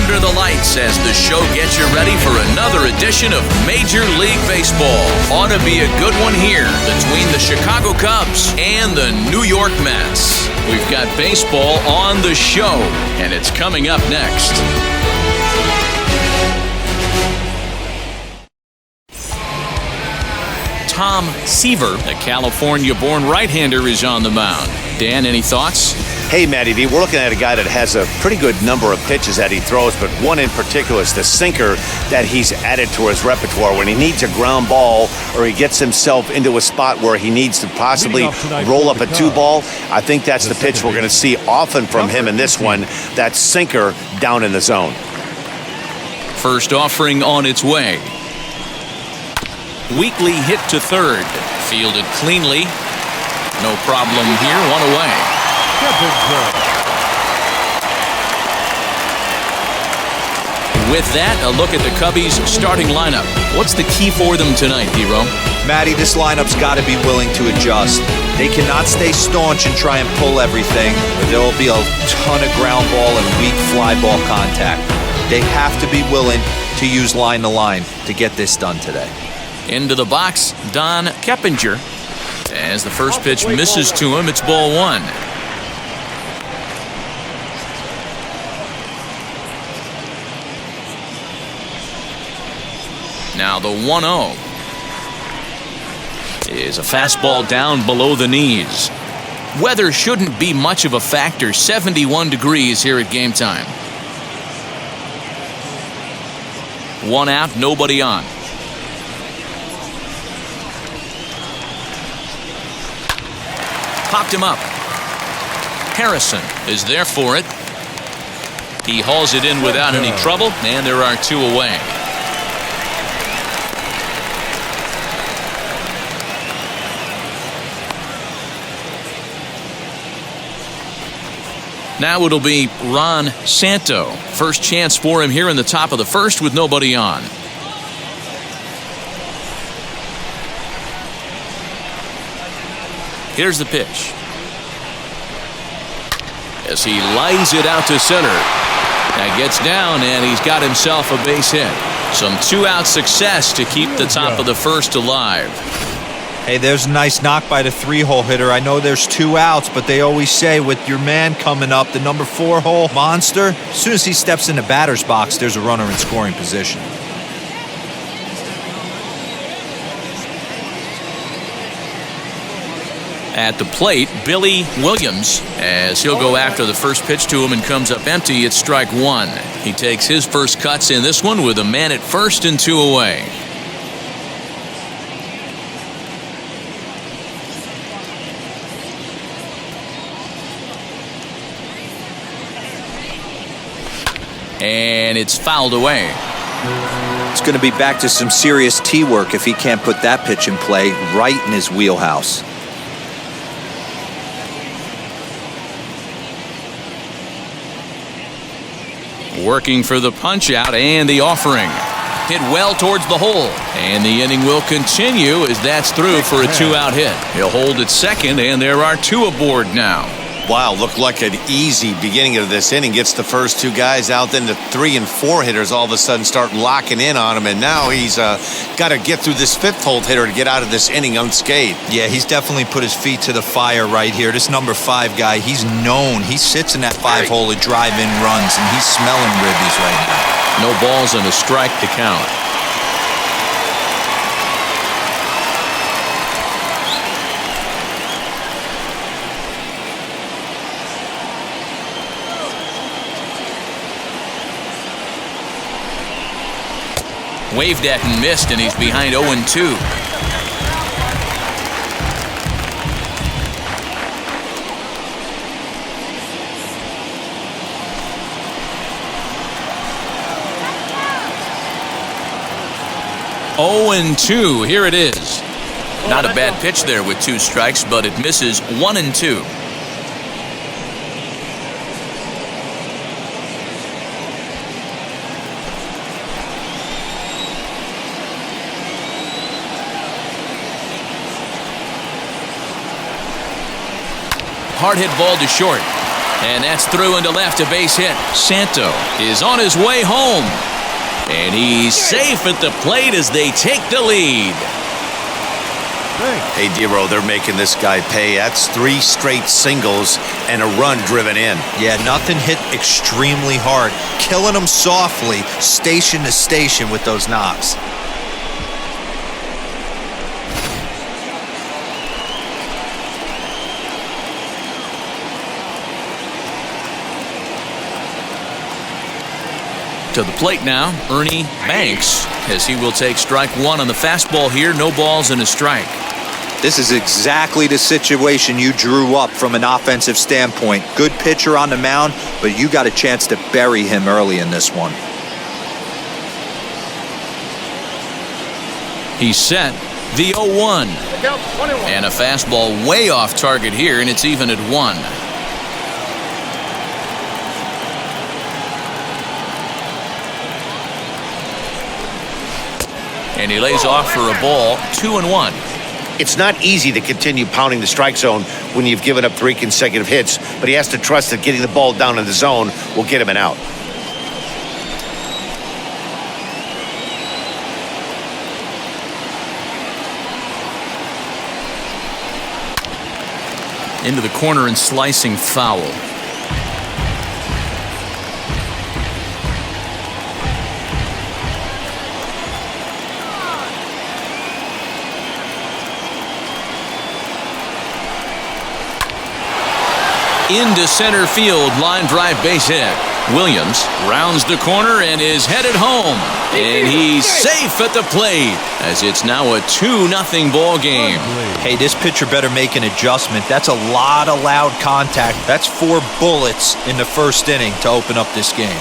under the lights as the show gets you ready for another edition of Major League Baseball. Ought to be a good one here between the Chicago Cubs and the New York Mets. We've got baseball on the show, and it's coming up next. Tom Seaver, a California-born right-hander, is on the mound. Dan, any thoughts? Hey, Matty D, we're looking at a guy that has a pretty good number of pitches that he throws, but one in particular is the sinker that he's added to his repertoire. When he needs a ground ball or he gets himself into a spot where he needs to possibly roll up a two-ball, I think that's the pitch we're going to see often from him in this one, that sinker down in the zone. First offering on its way. Weakly hit to third. Fielded cleanly. No problem here. One away. With that, a look at the Cubbies' starting lineup. What's the key for them tonight, D-Row? Matty, this lineup's got to be willing to adjust. They cannot stay staunch and try and pull everything, or there will be a ton of ground ball and weak fly ball contact. They have to be willing to use line to line to get this done today. Into the box, Don Keppinger. As the first pitch misses to him, it's ball one. Now the 1-0 is a fastball down below the knees. Weather shouldn't be much of a factor. 71 degrees here at game time. One out, nobody on. Popped him up. Harrison is there for it. He hauls it in without any trouble, and there are two away. Now it'll be Ron Santo. First chance for him here in the top of the first with nobody on. Here's the pitch. As he lines it out to center. That gets down, and he's got himself a base hit. Some two-out success to keep the top of the first alive. Hey, there's a nice knock by the three-hole hitter. I know there's two outs, but they always say with your man coming up, the number 4-hole monster, as soon as he steps in the batter's box, there's a runner in scoring position. At the plate, Billy Williams, as he'll go after the first pitch to him and comes up empty. It's strike one. He takes his first cuts in this one with a man at first and two away. And it's fouled away. It's going to be back to some serious tee work if he can't put that pitch in play right in his wheelhouse. Working for the punch out and the offering. Hit well towards the hole. And the inning will continue as that's through for a two-out hit. He'll hold at second, and there are two aboard now. Wow, looked like an easy beginning of this inning. Gets the first two guys out, then the 3 and 4 hitters all of a sudden start locking in on him, and now he's got to get through this 5th-hole hitter to get out of this inning unscathed. Yeah, he's definitely put his feet to the fire right here. This number 5 guy, he's known. He sits in that 5-hole to drive in runs, and he's smelling ribbies right now. No balls and a strike to count. Waved at and missed, and he's behind 0-2. Here it is. Not a bad pitch there with 2 strikes, but it misses 1-2. Hard hit ball to short. And that's through into left, a base hit. Santo is on his way home. And he's safe at the plate as they take the lead. Hey, Dero, they're making this guy pay. That's 3 straight singles and a run driven in. Yeah, nothing hit extremely hard. Killing them softly, station to station with those knocks. To the plate now, Ernie Banks, as he will take strike 1 on the fastball here. No balls and a strike. This is exactly the situation you drew up from an offensive standpoint. Good pitcher on the mound, but you got a chance to bury him early in this one. He's set. The 0-1. And a fastball way off target here, and it's even at 1. And he lays off for a ball, 2-1. It's not easy to continue pounding the strike zone when you've given up 3 consecutive hits, but he has to trust that getting the ball down in the zone will get him an out. Into the corner and slicing foul. Into center field, line drive base hit. Williams rounds the corner and is headed home. And he's safe at the plate as it's now a 2-0 ball game. Hey, this pitcher better make an adjustment. That's a lot of loud contact. That's 4 bullets in the first inning to open up this game.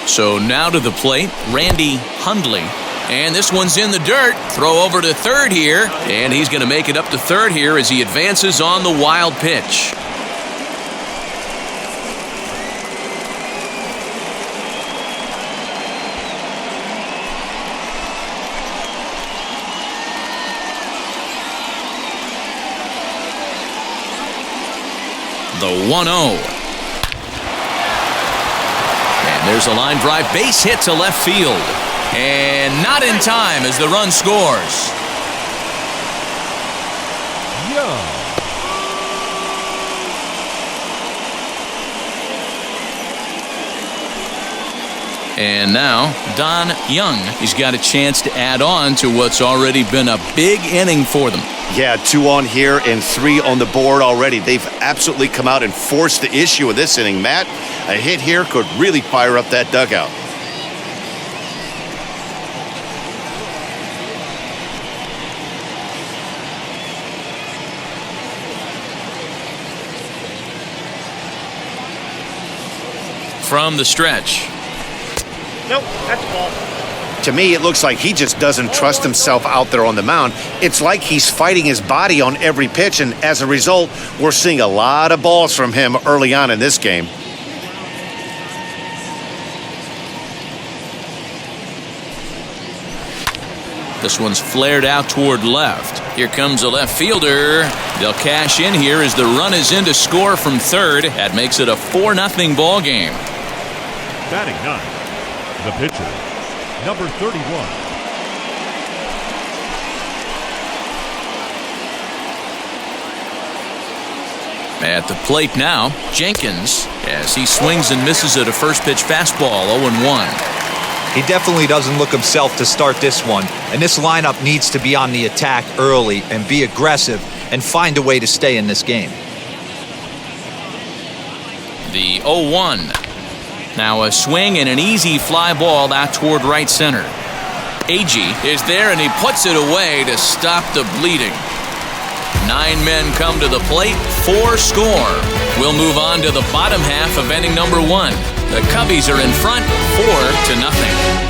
So now to the plate, Randy Hundley. And this one's in the dirt. Throw over to third here. And he's going to make it up to third here as he advances on the wild pitch. The 1-0. There's a line drive base hit to left field. And not in time as the run scores. And now, Don Young. He's got a chance to add on to what's already been a big inning for them. Yeah, 2 on here and 3 on the board already. They've absolutely come out and forced the issue of this inning, Matt. A hit here could really fire up that dugout. From the stretch. Nope, that's a ball. To me, it looks like he just doesn't trust himself out there on the mound. It's like he's fighting his body on every pitch, and as a result, we're seeing a lot of balls from him early on in this game. This one's flared out toward left. Here comes a left fielder. They'll cash in here as the run is in to score from third. That makes it a 4-0 ball game. Batting 9, the pitcher, number 31. At the plate now, Jenkins, as he swings and misses at a first pitch fastball, 0-1. He definitely doesn't look himself to start this one, and this lineup needs to be on the attack early and be aggressive and find a way to stay in this game. The 0-1. Now a swing and an easy fly ball out toward right center. Agee is there and he puts it away to stop the bleeding. 9 men come to the plate, 4 score. We'll move on to the bottom half of inning number 1. The Cubbies are in front, 4-0.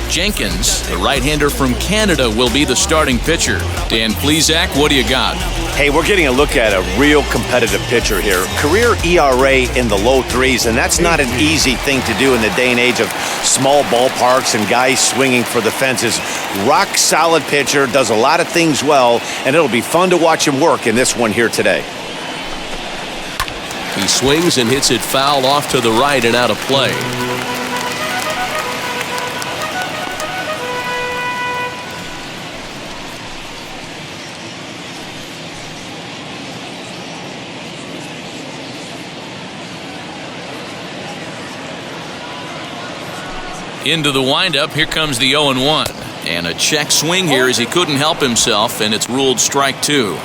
Jenkins, the right-hander from Canada, will be the starting pitcher. Dan Plesac, what do you got? Hey, we're getting a look at a real competitive pitcher here. Career ERA in the low threes, and that's not an easy thing to do in the day and age of small ballparks and guys swinging for the fences. Rock solid pitcher, does a lot of things well, and it'll be fun to watch him work in this one here today. He swings and hits it foul off to the right and out of play. Into the windup, here comes the 0-1. And a check swing here as he couldn't help himself, and it's ruled strike 2.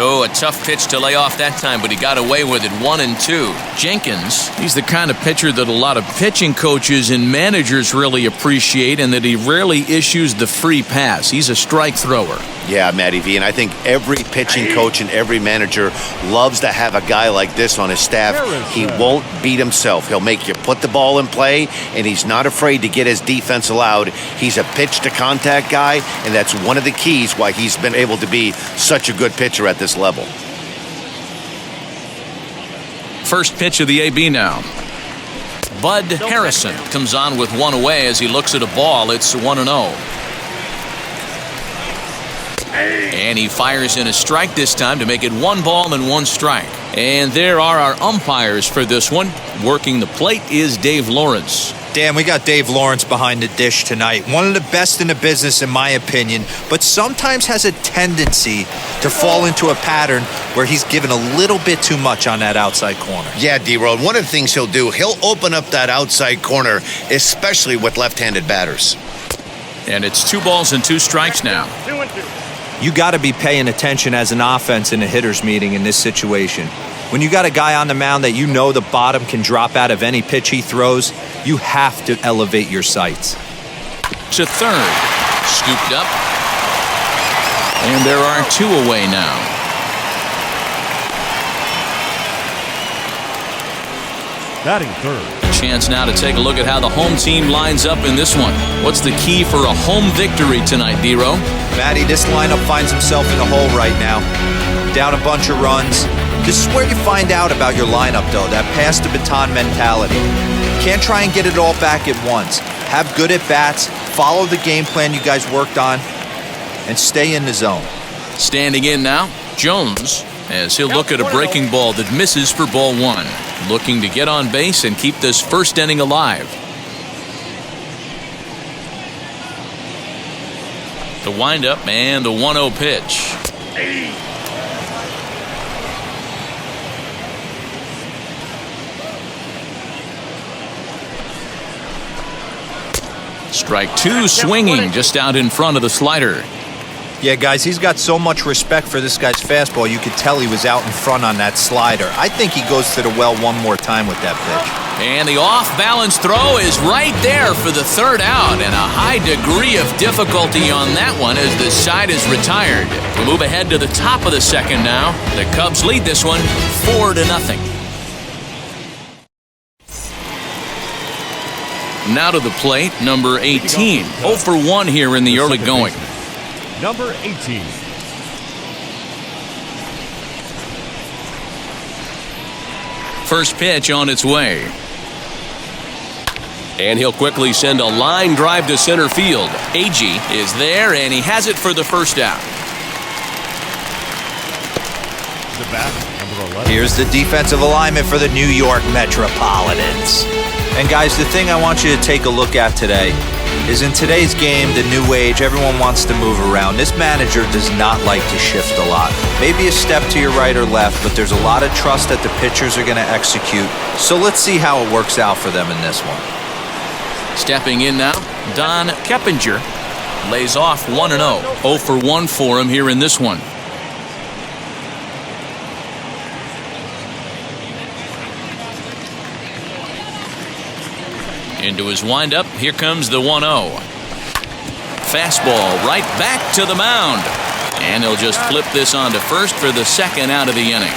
Oh, a tough pitch to lay off that time, but he got away with it. 1-2. Jenkins, he's the kind of pitcher that a lot of pitching coaches and managers really appreciate, and that he rarely issues the free pass. He's a strike thrower. Yeah, Matty V, and I think every pitching coach and every manager loves to have a guy like this on his staff. He won't beat himself. He'll make you put the ball in play, and he's not afraid to get his defense allowed. He's a pitch-to-contact guy, and that's one of the keys why he's been able to be such a good pitcher at this level. First pitch of the AB now. Bud Harrison comes on with one away as he looks at a ball. It's 1-0. And he fires in a strike this time to make it 1 ball and 1 strike. And there are our umpires for this one. Working the plate is Dave Lawrence. Dan, we got Dave Lawrence behind the dish tonight. One of the best in the business, in my opinion, but sometimes has a tendency to fall into a pattern where he's given a little bit too much on that outside corner. Yeah, D-Road, one of the things he'll do, he'll open up that outside corner, especially with left-handed batters. And it's 2 balls and 2 strikes now. 2-2. You got to be paying attention as an offense in a hitter's meeting in this situation. When you got a guy on the mound that you know the bottom can drop out of any pitch he throws, you have to elevate your sights. To third. Scooped up. And there are 2 away now. Batting third. Chance now to take a look at how the home team lines up in this one. What's the key for a home victory tonight, D-Row? Matty, this lineup finds himself in a hole right now. Down a bunch of runs. This is where you find out about your lineup, though, that pass the baton mentality. Can't try and get it all back at once. Have good at-bats, follow the game plan you guys worked on, and stay in the zone. Standing in now, Jones, as he'll look at a breaking ball that misses for ball 1. Looking to get on base and keep this first inning alive. The windup and the 1-0 pitch. Strike 2 swinging just out in front of the slider. Yeah, guys, he's got so much respect for this guy's fastball, you could tell he was out in front on that slider. I think he goes to the well one more time with that pitch. And the off-balance throw is right there for the 3rd out, and a high degree of difficulty on that one as the side is retired. We move ahead to the top of the 2nd now. The Cubs lead this one 4-0. Now to the plate, number 18. 0 for 1 here in the early going. Number 18. First pitch on its way. And he'll quickly send a line drive to center field. Agee is there, and he has it for the 1st out. The bat, number 11. Here's the defensive alignment for the New York Metropolitans. And guys, the thing I want you to take a look at today is in today's game, the new age, everyone wants to move around. This manager does not like to shift a lot. Maybe a step to your right or left, but there's a lot of trust that the pitchers are going to execute. So let's see how it works out for them in this one. Stepping in now, Don Keppinger lays off 1-0. 0 for 1 for him here in this one. Into his windup, here comes the 1-0. Fastball right back to the mound. And he'll just flip this on to first for the 2nd out of the inning.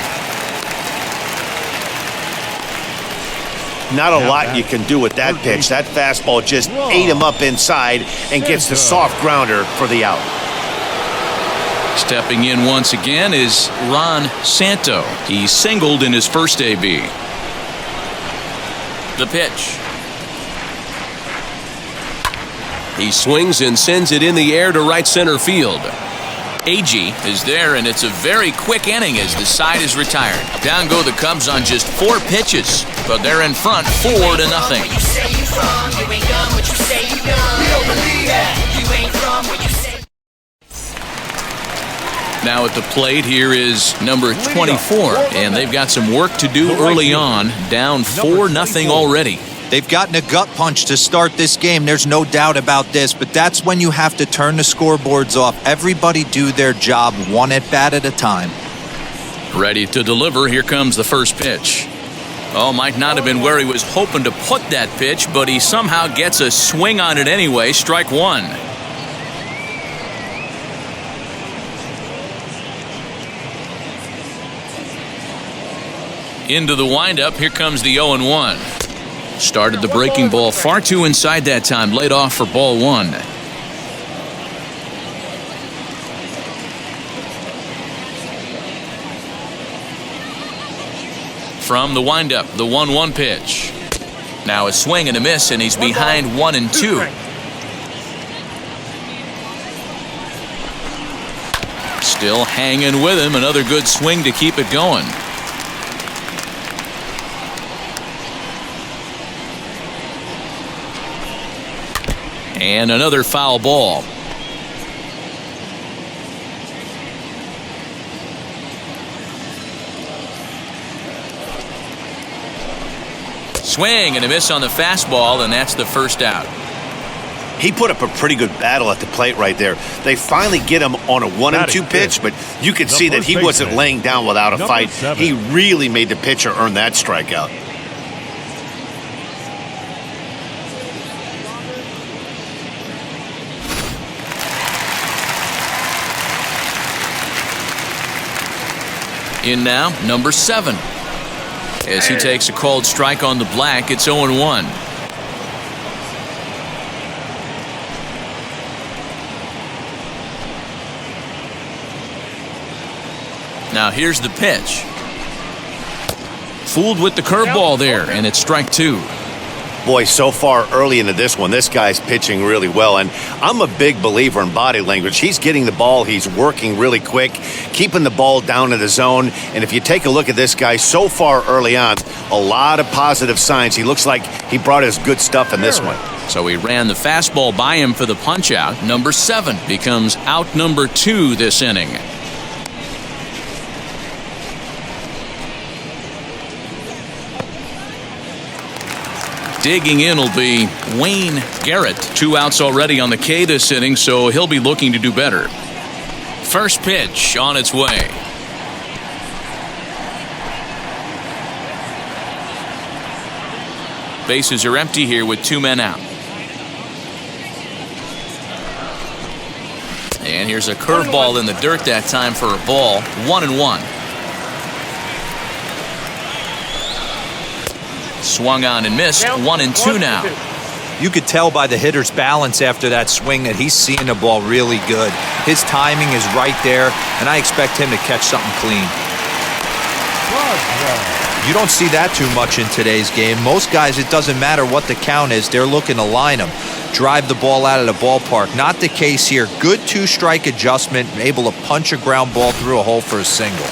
Not a lot you can do with that pitch. That fastball just ate him up inside and gets the soft grounder for the out. Stepping in once again is Ron Santo. He singled in his first AB. The pitch. He swings and sends it in the air to right center field. Agee is there, and it's a very quick inning as the side is retired. Down go the Cubs on just 4 pitches, but they're in front 4-0. Now at the plate here is number 24, and they've got some work to do early on, down 4-0 already. They've gotten a gut punch to start this game. There's no doubt about this, but that's when you have to turn the scoreboards off. Everybody do their job one at bat at a time. Ready to deliver. Here comes the first pitch. Oh, might not have been where he was hoping to put that pitch, but he somehow gets a swing on it anyway. Strike one. Into the windup. Here comes the 0-1. Started the breaking ball far too inside that time. Laid off for ball one. From the windup, the 1-1 pitch. Now a swing and a miss, and he's behind 1-2. Still hanging with him. Another good swing to keep it going. And another foul ball. Swing and a miss on the fastball, and that's the first out. He put up a pretty good battle at the plate right there. They finally get him on a 1-2 pitch, but you could see that he wasn't laying down without a fight. He really made the pitcher earn that strikeout. In now, number 7. As he takes a called strike on the black, it's 0-1. Now here's the pitch. Fooled with the curveball there, and it's strike 2. Boy, so far early into this one, this guy's pitching really well, and I'm a big believer in body language. He's getting the ball, he's working really quick, keeping the ball down in the zone, and if you take a look at this guy so far early on, a lot of positive signs. He looks like he brought his good stuff in this one. So he ran the fastball by him for the punch-out. Number 7 becomes out number 2 this inning. Digging in will be Wayne Garrett. 2 outs already on the K this inning, so he'll be looking to do better. First pitch on its way. Bases are empty here with 2 men out. And here's a curveball in the dirt that time for a ball. 1-1. Swung on and missed. 1-2 now. You could tell by the hitter's balance after that swing that he's seeing the ball really good. His timing is right there, and I expect him to catch something clean. You don't see that too much in today's game. Most guys, it doesn't matter what the count is. They're looking to line them, drive the ball out of the ballpark. Not the case here. Good 2-strike adjustment, able to punch a ground ball through a hole for a single.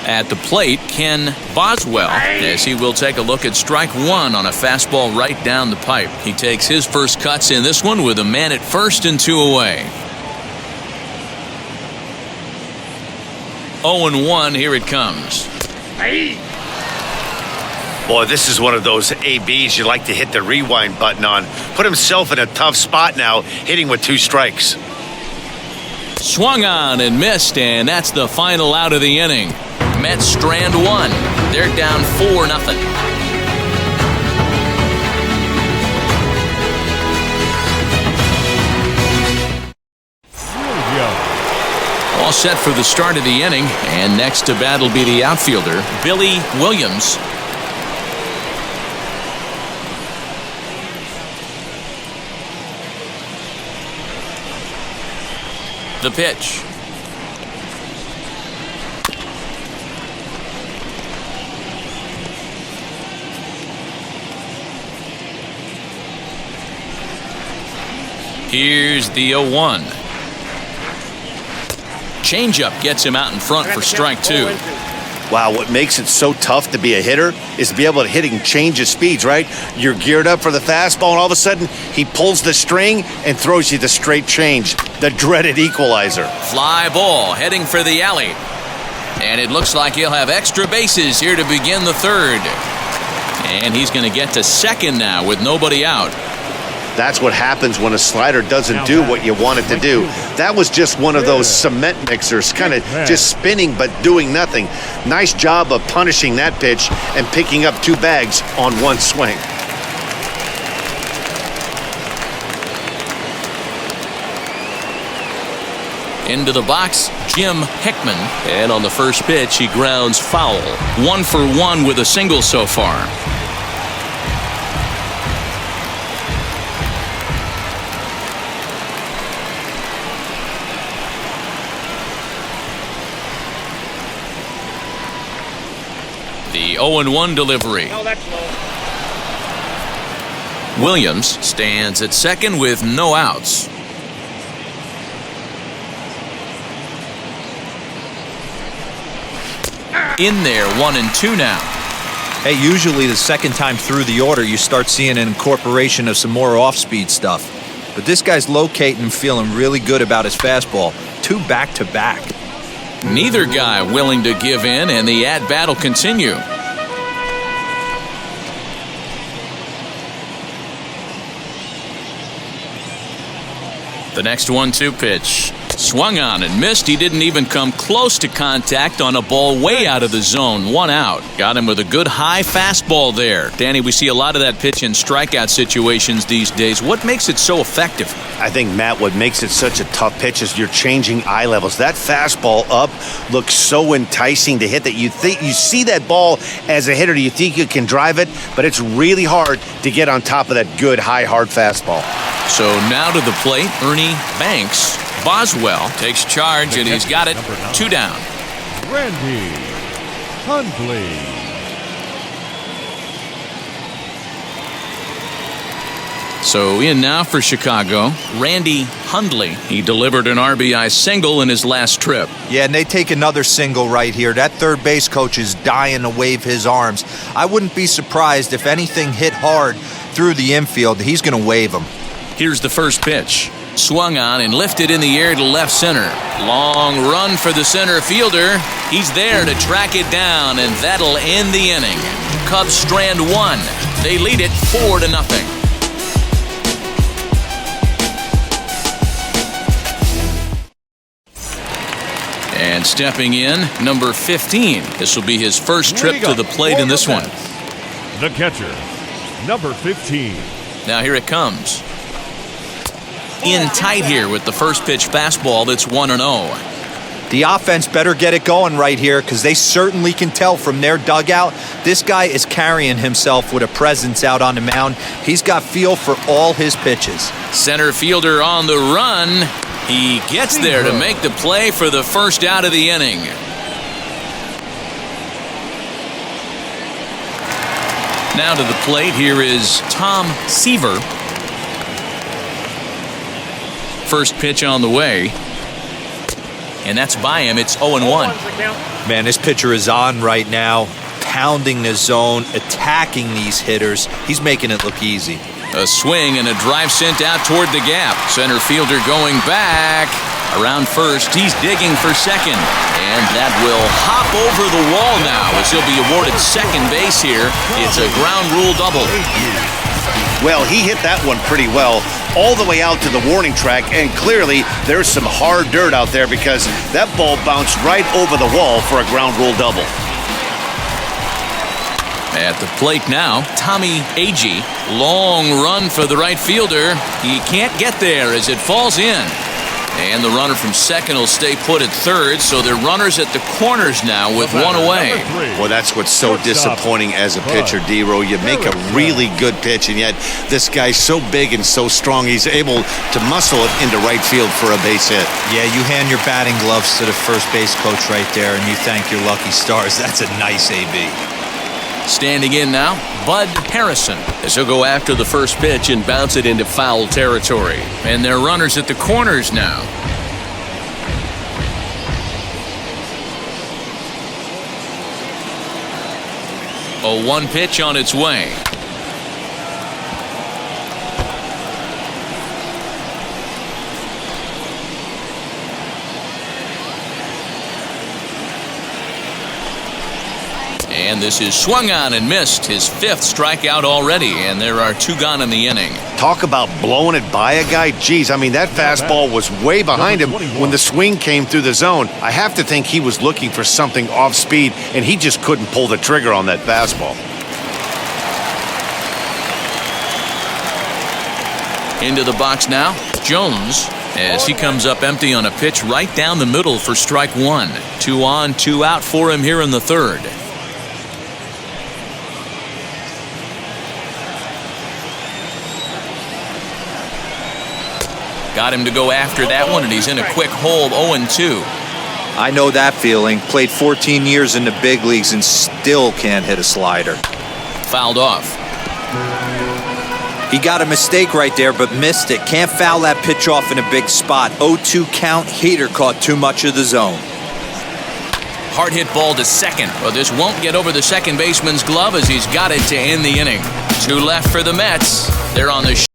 At the plate, Ken Boswell, as he will take a look at strike 1 on a fastball right down the pipe. He takes his first cuts in this one with a man at first and 2 away. 0-1, here it comes. Boy, this is one of those ABs you like to hit the rewind button on. Put himself in a tough spot now, hitting with 2 strikes. Swung on and missed, and that's the final out of the inning. Mets strand 1. They're down 4-0. set for the start of the inning, and next to bat will be the outfielder, Billy Williams. The pitch. Here's the 0-1. Changeup gets him out in front for strike 2. Wow, what makes it so tough to be a hitter is to be able to hit and change his speeds, right? You're geared up for the fastball, and all of a sudden, he pulls the string and throws you the straight change, the dreaded equalizer. Fly ball heading for the alley. And it looks like he'll have extra bases here to begin the third. And he's going to get to second now with nobody out. That's what happens when a slider doesn't do what you want it to do. That was just one of those cement mixers, kind of just spinning but doing nothing. Nice job of punishing that pitch and picking up 2 bags on one swing. Into the box, Jim Hickman. And on the first pitch, he grounds foul. 1 for 1 with a single so far. The 0-1 delivery. Williams stands at second with no outs. In there, 1 and 2 now. Hey, usually the second time through the order, you start seeing an incorporation of some more off-speed stuff. But this guy's locating and feeling really good about his fastball. 2 back-to-back. Neither guy willing to give in, and the at-bat will continue. The next 1-2 pitch. Swung on and missed. He didn't even come close to contact on a ball way out of the zone. 1 out. Got him with a good high fastball there. Danny, we see a lot of that pitch in strikeout situations these days. What makes it so effective? I think, Matt, what makes it such a tough pitch is you're changing eye levels. That fastball up looks so enticing to hit that you see that ball as a hitter, you think you can drive it, but it's really hard to get on top of that good, high, hard fastball. So now to the plate, Ernie Banks. Boswell takes charge, and he's got it. 2 down. Randy Hundley. So in now for Chicago, Randy Hundley. He delivered an RBI single in his last trip. Yeah, and they take another single right here. That third base coach is dying to wave his arms. I wouldn't be surprised if anything hit hard through the infield. He's going to wave them. Here's the first pitch. Swung on and lifted in the air to left center. Long run for the center fielder. He's there to track it down, and that'll end the inning. Cubs strand 1. They lead it 4-0. And stepping in, number 15. This will be his first trip to the plate in this one. The catcher, number 15. Now here it comes. In tight here with the first pitch fastball that's 1-0. The offense better get it going right here, because they certainly can tell from their dugout this guy is carrying himself with a presence out on the mound. He's got feel for all his pitches. Center fielder on the run. He gets there to make the play for the first out of the inning. Now to the plate, here is Tom Seaver. First pitch on the way. And that's by him. It's 0-1. Man, this pitcher is on right now, pounding the zone, attacking these hitters. He's making it look easy. A swing and a drive sent out toward the gap. Center fielder going back. Around first, he's digging for second. And that will hop over the wall now as he'll be awarded second base here. It's a ground rule double. Well, he hit that one pretty well all the way out to the warning track, and clearly there's some hard dirt out there because that ball bounced right over the wall for a ground rule double. At the plate now, Tommy Agee. Long run for the right fielder. He can't get there as it falls in. And the runner from second will stay put at third, so they're runners at the corners now with one away. Well, that's what's so disappointing as a pitcher, D-Row. You make a really good pitch, and yet this guy's so big and so strong, he's able to muscle it into right field for a base hit. Yeah, you hand your batting gloves to the first base coach right there, and you thank your lucky stars. That's a nice AB. Standing in now, Bud Harrison, as he'll go after the first pitch and bounce it into foul territory. And they're runners at the corners now. A 1 pitch on its way. And this is swung on and missed. His 5th strikeout already, and there are 2 gone in the inning. Talk about blowing it by a guy. Geez, I mean, that fastball was way behind him when the swing came through the zone. I have to think he was looking for something off speed, and he just couldn't pull the trigger on that fastball. Into the box now, Jones, as he comes up empty on a pitch right down the middle for strike 1. 2 on, 2 out for him here in the 3rd. Got him to go after that one, and he's in a quick hole, 0-2. I know that feeling. Played 14 years in the big leagues and still can't hit a slider. Fouled off. He got a mistake right there, but missed it. Can't foul that pitch off in a big spot. 0-2 count. Heater caught too much of the zone. Hard hit ball to second, but this won't get over the second baseman's glove as he's got it to end the inning. 2 left for the Mets. They're on the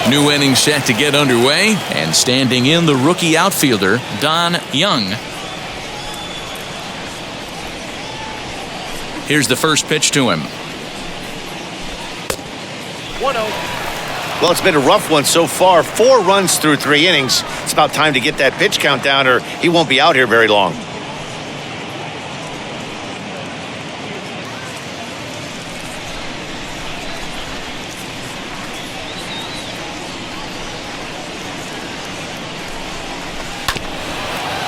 new inning set to get underway, and standing in the rookie outfielder, Don Young. Here's the first pitch to him. 1-0. Well, it's been a rough one so far. 4 runs through 3 innings. It's about time to get that pitch count down, or he won't be out here very long.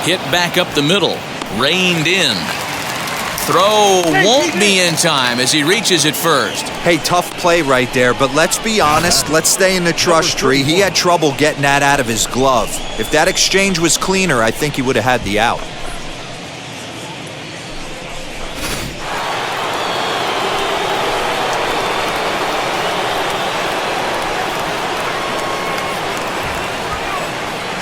Hit back up the middle, reined in. Throw won't be in time as he reaches it first. Hey, tough play right there, but let's be honest. Let's stay in the trust tree. He had trouble getting that out of his glove. If that exchange was cleaner, I think he would have had the out.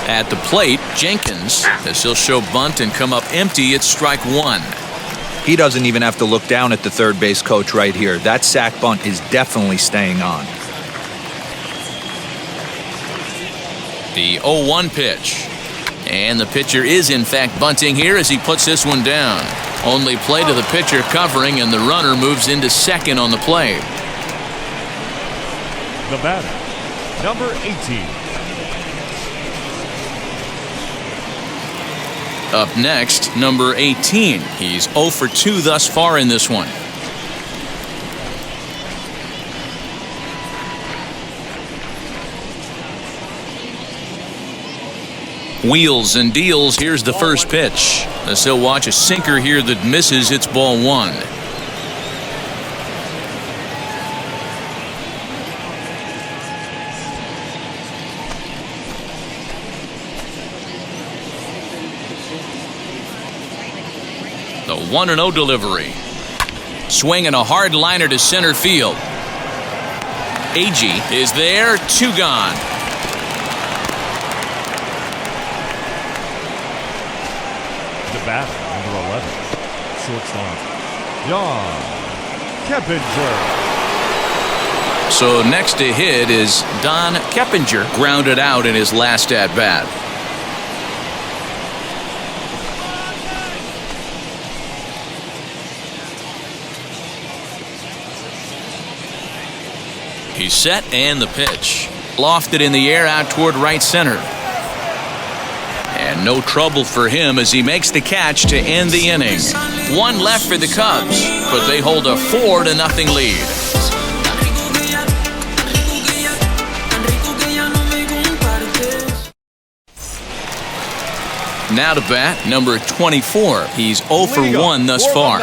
At the plate, Jenkins, as he'll show bunt and come up empty at strike 1. He doesn't even have to look down at the third base coach right here. That sac bunt is definitely staying on. The 0-1 pitch. And the pitcher is in fact bunting here as he puts this one down. Only play to the pitcher covering, and the runner moves into second on the play. The batter, number 18. Up next, number 18. He's 0 for 2 thus far in this one. Wheels and deals. Here's the first pitch. As he'll watch a sinker here that misses. It's ball 1. The 1-0 delivery. Swing and a hard liner to center field. Agee is there. 2 gone. The batter, number 11. Shortstop, John Keppinger. So next to hit is Don Keppinger, grounded out in his last at-bat. He's set, and the pitch. Lofted in the air out toward right center. And no trouble for him as he makes the catch to end the inning. One left for the Cubs, but they hold a 4-0 lead. Now to bat, number 24. He's 0 for 1 thus far.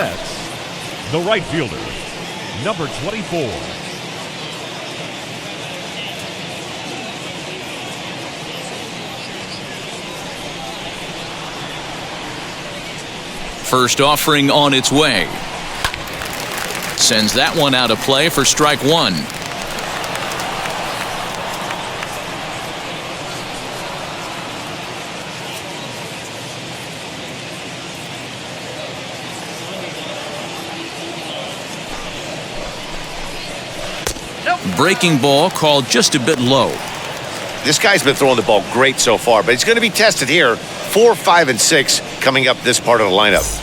The right fielder, number 24. First offering on its way. Sends that one out of play for strike one. Breaking ball called just a bit low. This guy's been throwing the ball great so far, but he's going to be tested here. 4, 5, and 6 coming up this part of the lineup.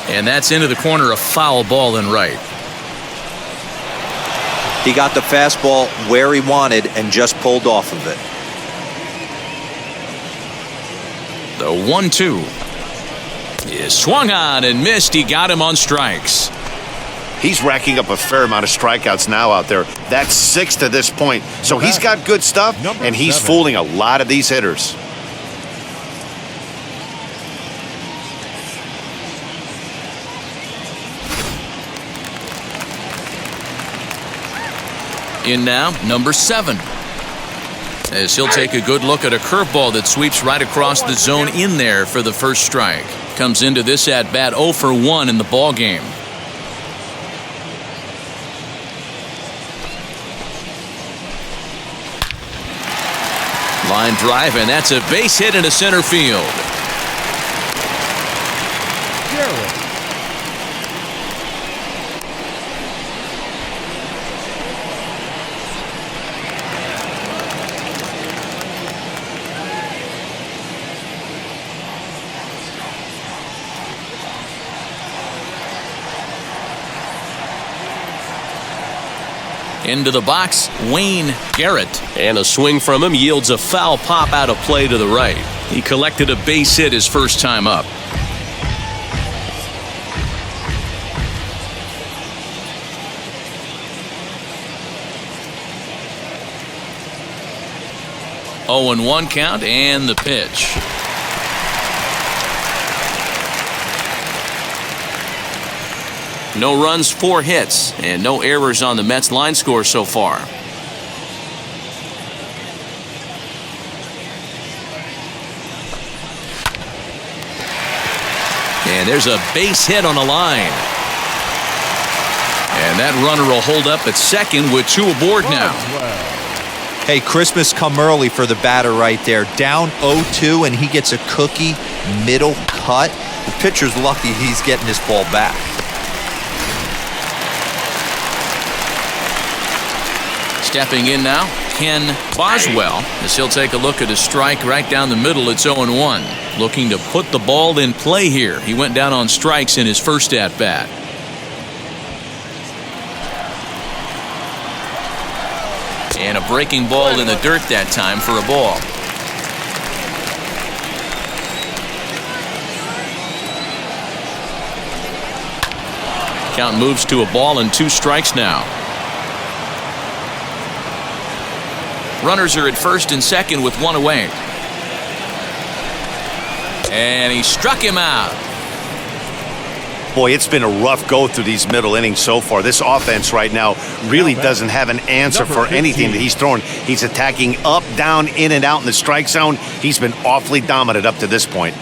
And that's into the corner, a foul ball and right. He got the fastball where he wanted and just pulled off of it. The 1-2 is swung on and missed. He got him on strikes. He's racking up a fair amount of strikeouts now out there. That's 6 to this point. So he's got good stuff, and he's fooling a lot of these hitters. In now, number 7. As he'll take a good look at a curveball that sweeps right across the zone in there for the first strike. Comes into this at-bat 0 for 1 in the ball game. Line drive, and that's a base hit into center field. Into the box, Wayne Garrett. And a swing from him yields a foul pop out of play to the right. He collected a base hit his first time up. Oh, and 1 count, and the pitch. No runs, 4 hits, and no errors on the Mets line score so far. And there's a base hit on the line. And that runner will hold up at second with 2 aboard now. Hey, Christmas come early for the batter right there. Down 0-2, and he gets a cookie middle cut. The pitcher's lucky he's getting this ball back. Stepping in now, Ken Boswell, as he'll take a look at a strike right down the middle. It's 0-1. Looking to put the ball in play here. He went down on strikes in his first at-bat. And a breaking ball in the dirt that time for a ball. Count moves to a ball and 2 strikes now. Runners are at first and second with 1 away. And he struck him out. Boy, it's been a rough go through these middle innings so far. This offense right now really doesn't have an answer for anything that he's throwing. He's attacking up, down, in, and out in the strike zone. He's been awfully dominant up to this point.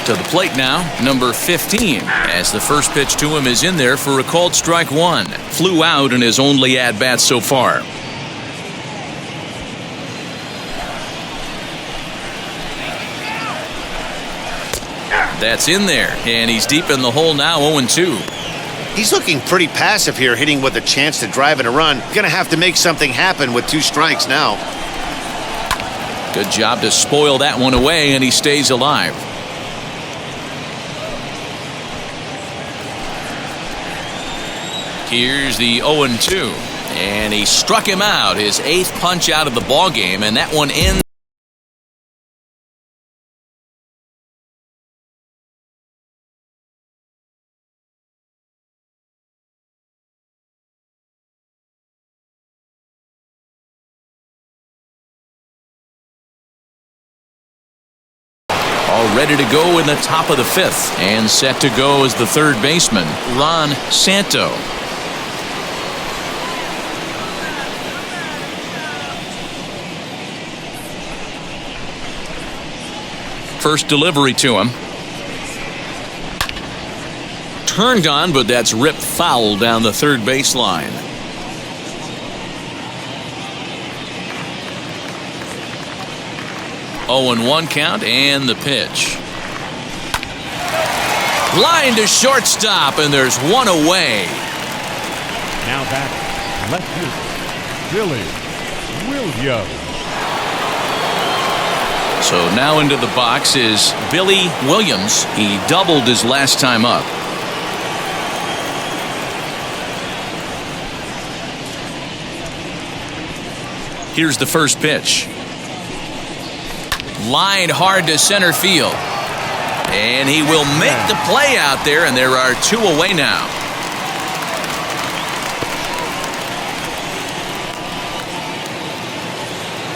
To the plate now, number 15, as the first pitch to him is in there for a called strike 1. Flew out in his only at-bat so far. That's in there, and he's deep in the hole now, 0-2. He's looking pretty passive here, hitting with a chance to drive in a run. Going to have to make something happen with 2 strikes now. Good job to spoil that one away, and he stays alive. Here's the 0-2, and he struck him out, his 8th punch out of the ball game, and that one ends. All ready to go in the top of the 5th, and set to go as the third baseman, Ron Santo. First delivery to him. Turned on, but that's ripped foul down the third baseline. Oh, and 1 count, and the pitch. Line to shortstop, and there's one away. Now back, left fielder, Billy Williams. So now into the box is Billy Williams. He doubled his last time up. Here's the first pitch. Lined hard to center field. And he will make the play out there, and there are 2 away now.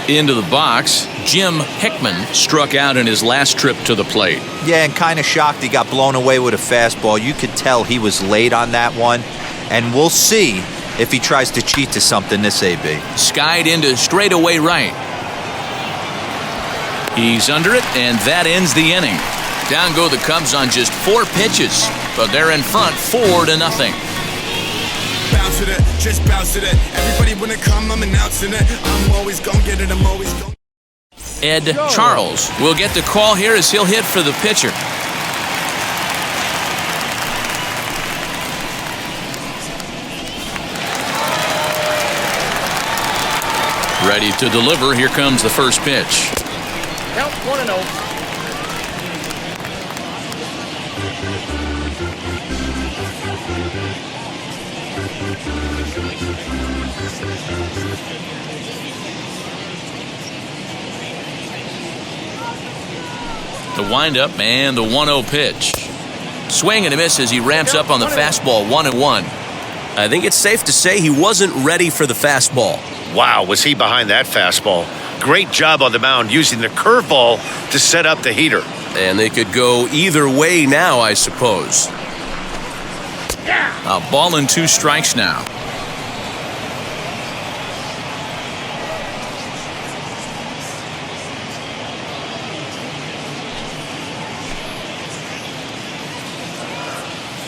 Into the box, Jim Hickman struck out in his last trip to the plate. Yeah, and kind of shocked he got blown away with a fastball. You could tell he was late on that one, and we'll see if he tries to cheat to something this AB. Skied into straightaway right. He's under it, and that ends the inning. Down go the Cubs on just 4 pitches, but they're in front 4-0. Bounce with it, just bounce with it. Everybody wanna come, I'm announcing it. I'm always gonna get it, I'm always gonna. Ed Charles will get the call here as he'll hit for the pitcher. Ready to deliver. Here comes the first pitch. Count 1-0. The windup and the 1-0 pitch. Swing and a miss as he ramps up on the fastball. 1-1. I think it's safe to say he wasn't ready for the fastball. Wow, was he behind that fastball. Great job on the mound using the curveball to set up the heater. And they could go either way now, I suppose. A ball and 2 strikes now.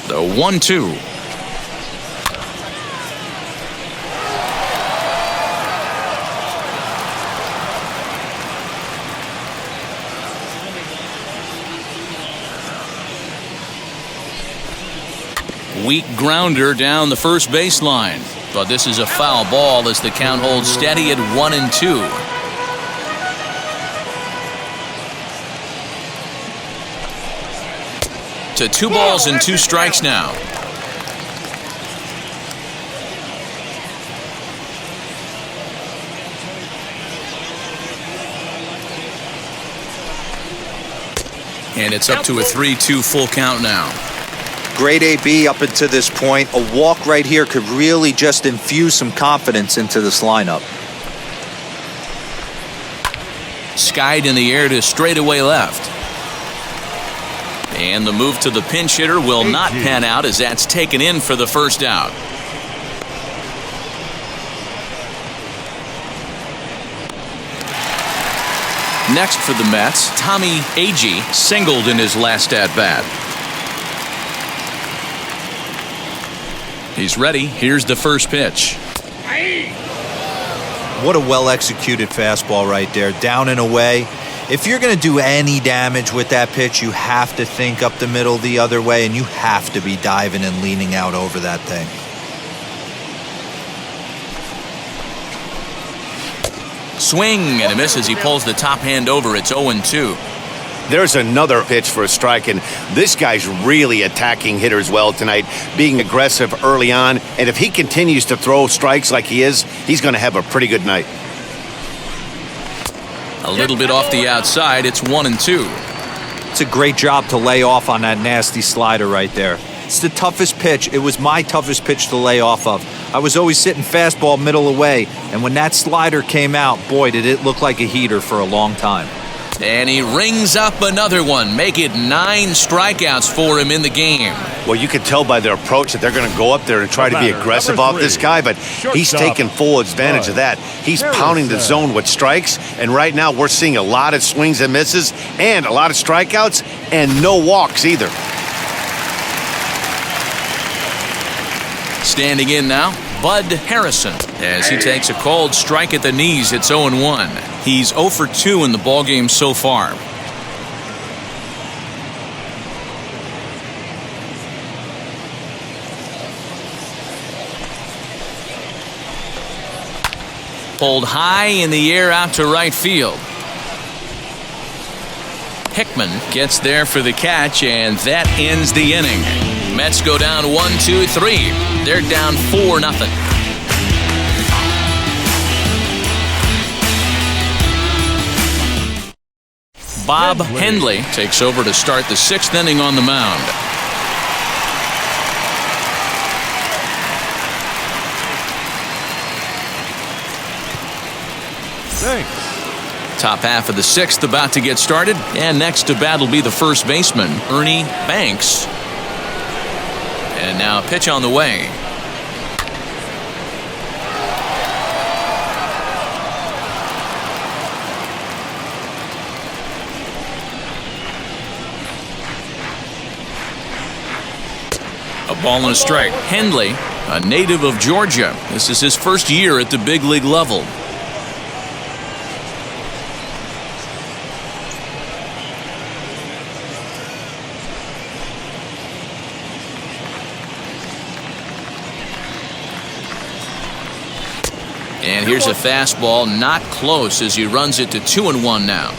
The 1-2. Weak grounder down the first baseline, but this is a foul ball as the count holds steady at 1-2. To 2 balls and 2 strikes now. And it's up to a 3-2 full count now. Great AB up until this point. A walk right here could really just infuse some confidence into this lineup. Skied in the air to straightaway left. And the move to the pinch hitter will not pan out as that's taken in for the first out. Next for the Mets, Tommy Agee singled in his last at-bat. He's ready. Here's the first pitch. What a well-executed fastball right there, down and away. If you're going to do any damage with that pitch, you have to think up the middle the other way, and you have to be diving and leaning out over that thing. Swing and a miss as he pulls the top hand over. It's 0-2. There's another pitch for a strike, and this guy's really attacking hitters well tonight, being aggressive early on. And if he continues to throw strikes like he is, he's going to have a pretty good night. A little bit off the outside. It's 1-2. It's a great job to lay off on that nasty slider right there. It's the toughest pitch. It was my toughest pitch to lay off of. I was always sitting fastball middle away, and when that slider came out, boy, did it look like a heater for a long time. And he rings up another one. Make it 9 strikeouts for him in the game. Well, you can tell by their approach that they're going to go up there and try to be aggressive off this guy, but he's taking full advantage of that. He's pounding the zone with strikes, and right now we're seeing a lot of swings and misses and a lot of strikeouts and no walks either. Standing in now, Bud Harrison, as he takes a called strike at the knees. It's 0-1. He's 0 for 2 in the ballgame so far. Pulled high in the air out to right field. Hickman gets there for the catch, and that ends the inning. Mets go down 1-2-3. They're down 4-0. Bob Hendley takes over to start the 6th inning on the mound. Thanks. Top half of the 6th about to get started, and next to bat will be the first baseman, Ernie Banks. And now a pitch on the way. A ball and a strike. Hendley, a native of Georgia. This is his first year at the big league level. And here's a fastball, not close, as he runs it to 2-1 now.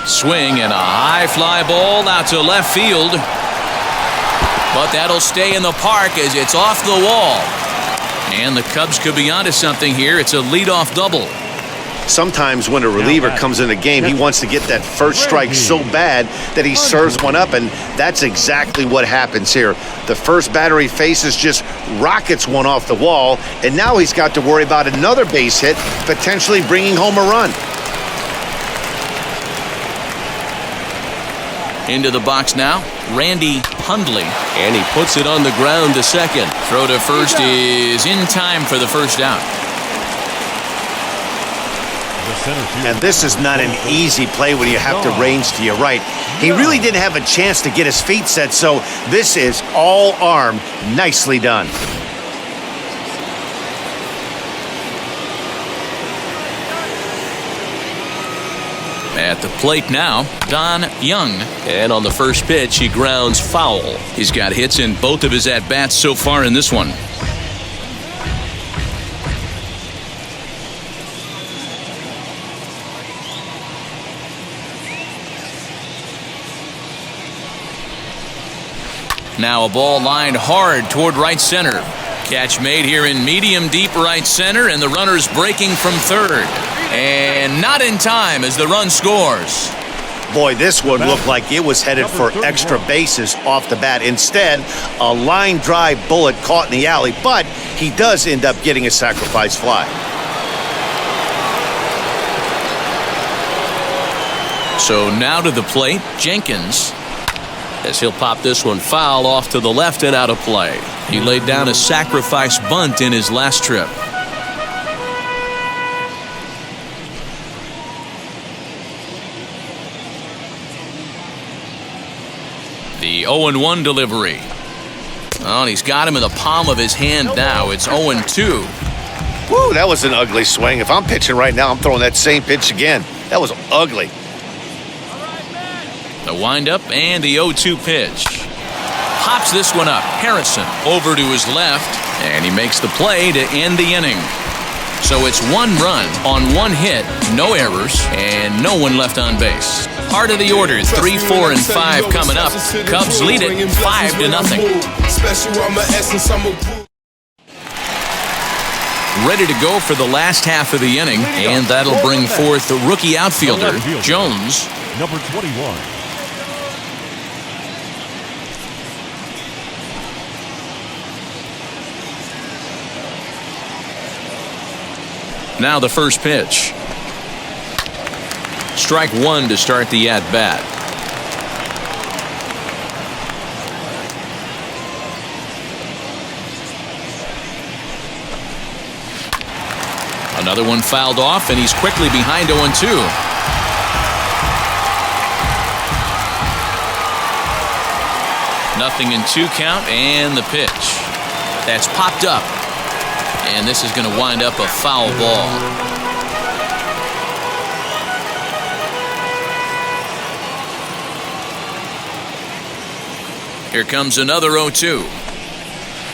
Swing and a high fly ball out to left field. But that'll stay in the park as it's off the wall. And the Cubs could be onto something here. It's a leadoff double. Sometimes when a reliever comes in the game, he wants to get that first strike so bad that he serves one up, and that's exactly what happens here. The first batter he faces just rockets one off the wall, and now he's got to worry about another base hit, potentially bringing home a run. Into the box now, Randy Hundley. And he puts it on the ground to second. Throw to first is in time for the first out. And this is not an easy play when you have to range to your right. He really didn't have a chance to get his feet set, so this is all arm. Nicely done. At the plate now, Don Young. And on the first pitch, he grounds foul. He's got hits in both of his at-bats so far in this one. Now a ball lined hard toward right center. Catch made here in medium deep right center, and the runner's breaking from third. And not in time as the run scores. Boy, this one looked like it was headed for extra bases off the bat. Instead, a line drive bullet caught in the alley, but he does end up getting a sacrifice fly. So now to the plate, Jenkins, as he'll pop this one foul off to the left and out of play. He laid down a sacrifice bunt in his last trip. The 0-1 delivery. Oh, and he's got him in the palm of his hand now. It's 0-2. Woo, that was an ugly swing. If I'm pitching right now, I'm throwing that same pitch again. That was ugly. The windup and the 0-2 pitch. pops this one up. Harrison over to his left, and he makes the play to end the inning. So it's 1 run on 1 hit, no errors, and no one left on base. Heart of the order, 3, 4, and 5 coming up. Cubs lead it 5-0. Special on my essence, I'm a Ready to go for the last half of the inning, and that'll bring forth the rookie outfielder, Jones. Number 21. Now the first pitch. Strike 1 to start the at-bat. Another one fouled off, and he's quickly behind 0-2. Nothing in 2 count, and the pitch. That's popped up. And this is going to wind up a foul ball. Here comes another 0-2.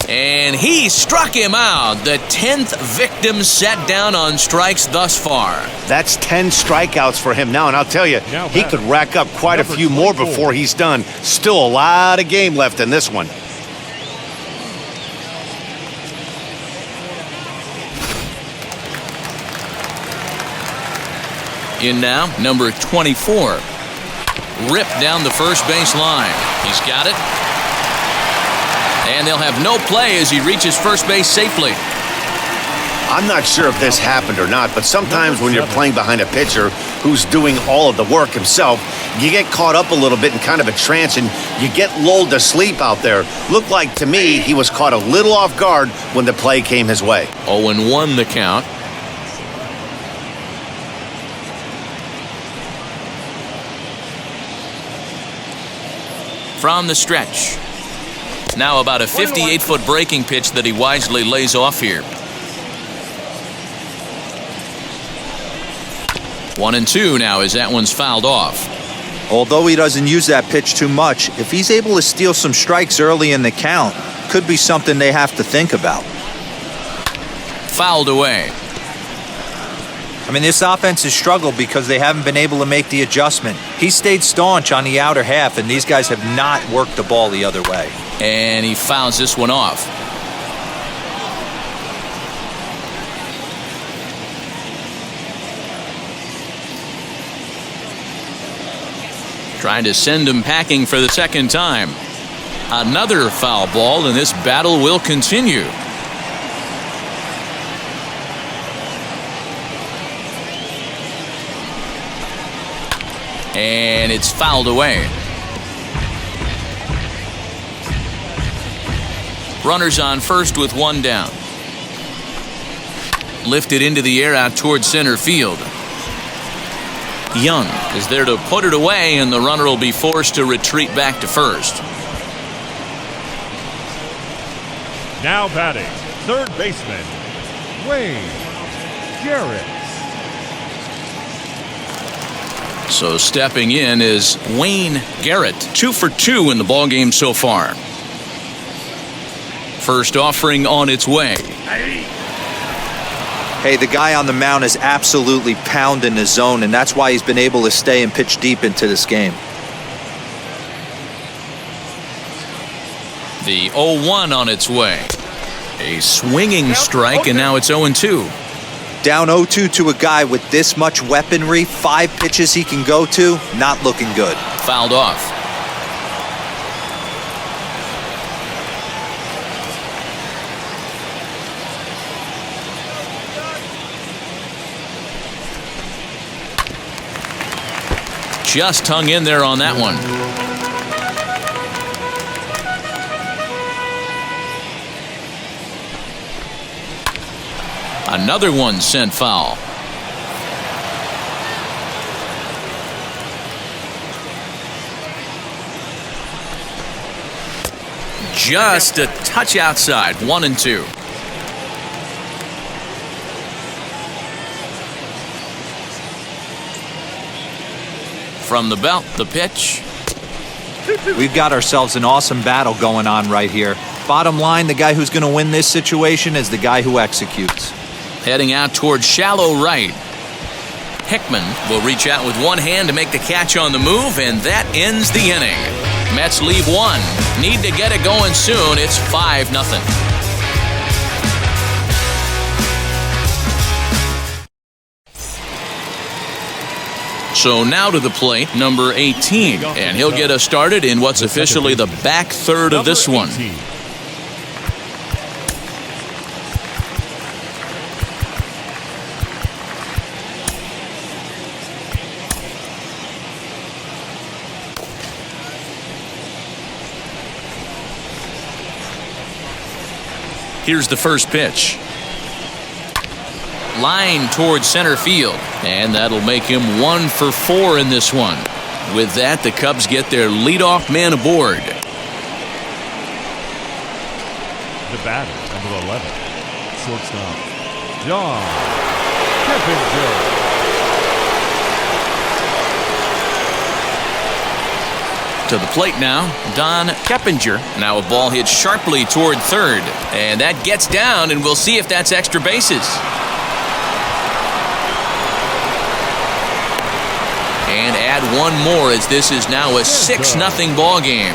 And he struck him out. The 10th victim set down on strikes thus far. That's 10 strikeouts for him now, and I'll tell you, he could rack up quite a few more before he's done. Still a lot of game left in this one. In now, number 24. Ripped down the first base line. He's got it. And they'll have no play as he reaches first base safely. I'm not sure if this happened or not, but sometimes when you're playing behind a pitcher who's doing all of the work himself, you get caught up a little bit in kind of a trance and you get lulled to sleep out there. Looked like to me he was caught a little off guard when the play came his way. 0-1 the count. From the stretch. Now about a 58-foot breaking pitch that he wisely lays off here. 1-2 now as that one's fouled off. Although he doesn't use that pitch too much, if he's able to steal some strikes early in the count, could be something they have to think about. Fouled away. I mean, this offense has struggled because they haven't been able to make the adjustment. He stayed staunch on the outer half, and these guys have not worked the ball the other way. And he fouls this one off. Trying to send him packing for the second time. Another foul ball, and this battle will continue. And it's fouled away. Runners on first with 1 down. Lifted into the air out towards center field. Young is there to put it away, and the runner will be forced to retreat back to first. Now batting, third baseman, Wayne Garrett. So stepping in is Wayne Garrett, 2 for 2 in the ballgame so far. First offering on its way. Hey, the guy on the mound is absolutely pounding the zone, and that's why he's been able to stay and pitch deep into this game. The 0-1 on its way. A swinging strike, and now it's 0-2. Down 0-2 to a guy with this much weaponry, 5 pitches he can go to, not looking good. Fouled off. Just hung in there on that one. Another one sent foul. Just a touch outside, 1-2. From the belt, the pitch. We've got ourselves an awesome battle going on right here. Bottom line, the guy who's going to win this situation is the guy who executes. Heading out towards shallow right. Hickman will reach out with one hand to make the catch on the move, and that ends the inning. Mets leave one. Need to get it going soon. It's 5-0. So now to the plate, number 18, and he'll get us started in what's officially the back third of this one. Here's the first pitch. Line towards center field, and that'll make him 1 for 4 in this one. With that, the Cubs get their leadoff man aboard. The batter, number 11, shortstop, John Keppinger. To the plate now, Don Keppinger. Now a ball hit sharply toward third, and that gets down, and we'll see if that's extra bases. And add one more, as this is now a 6-0 ball game.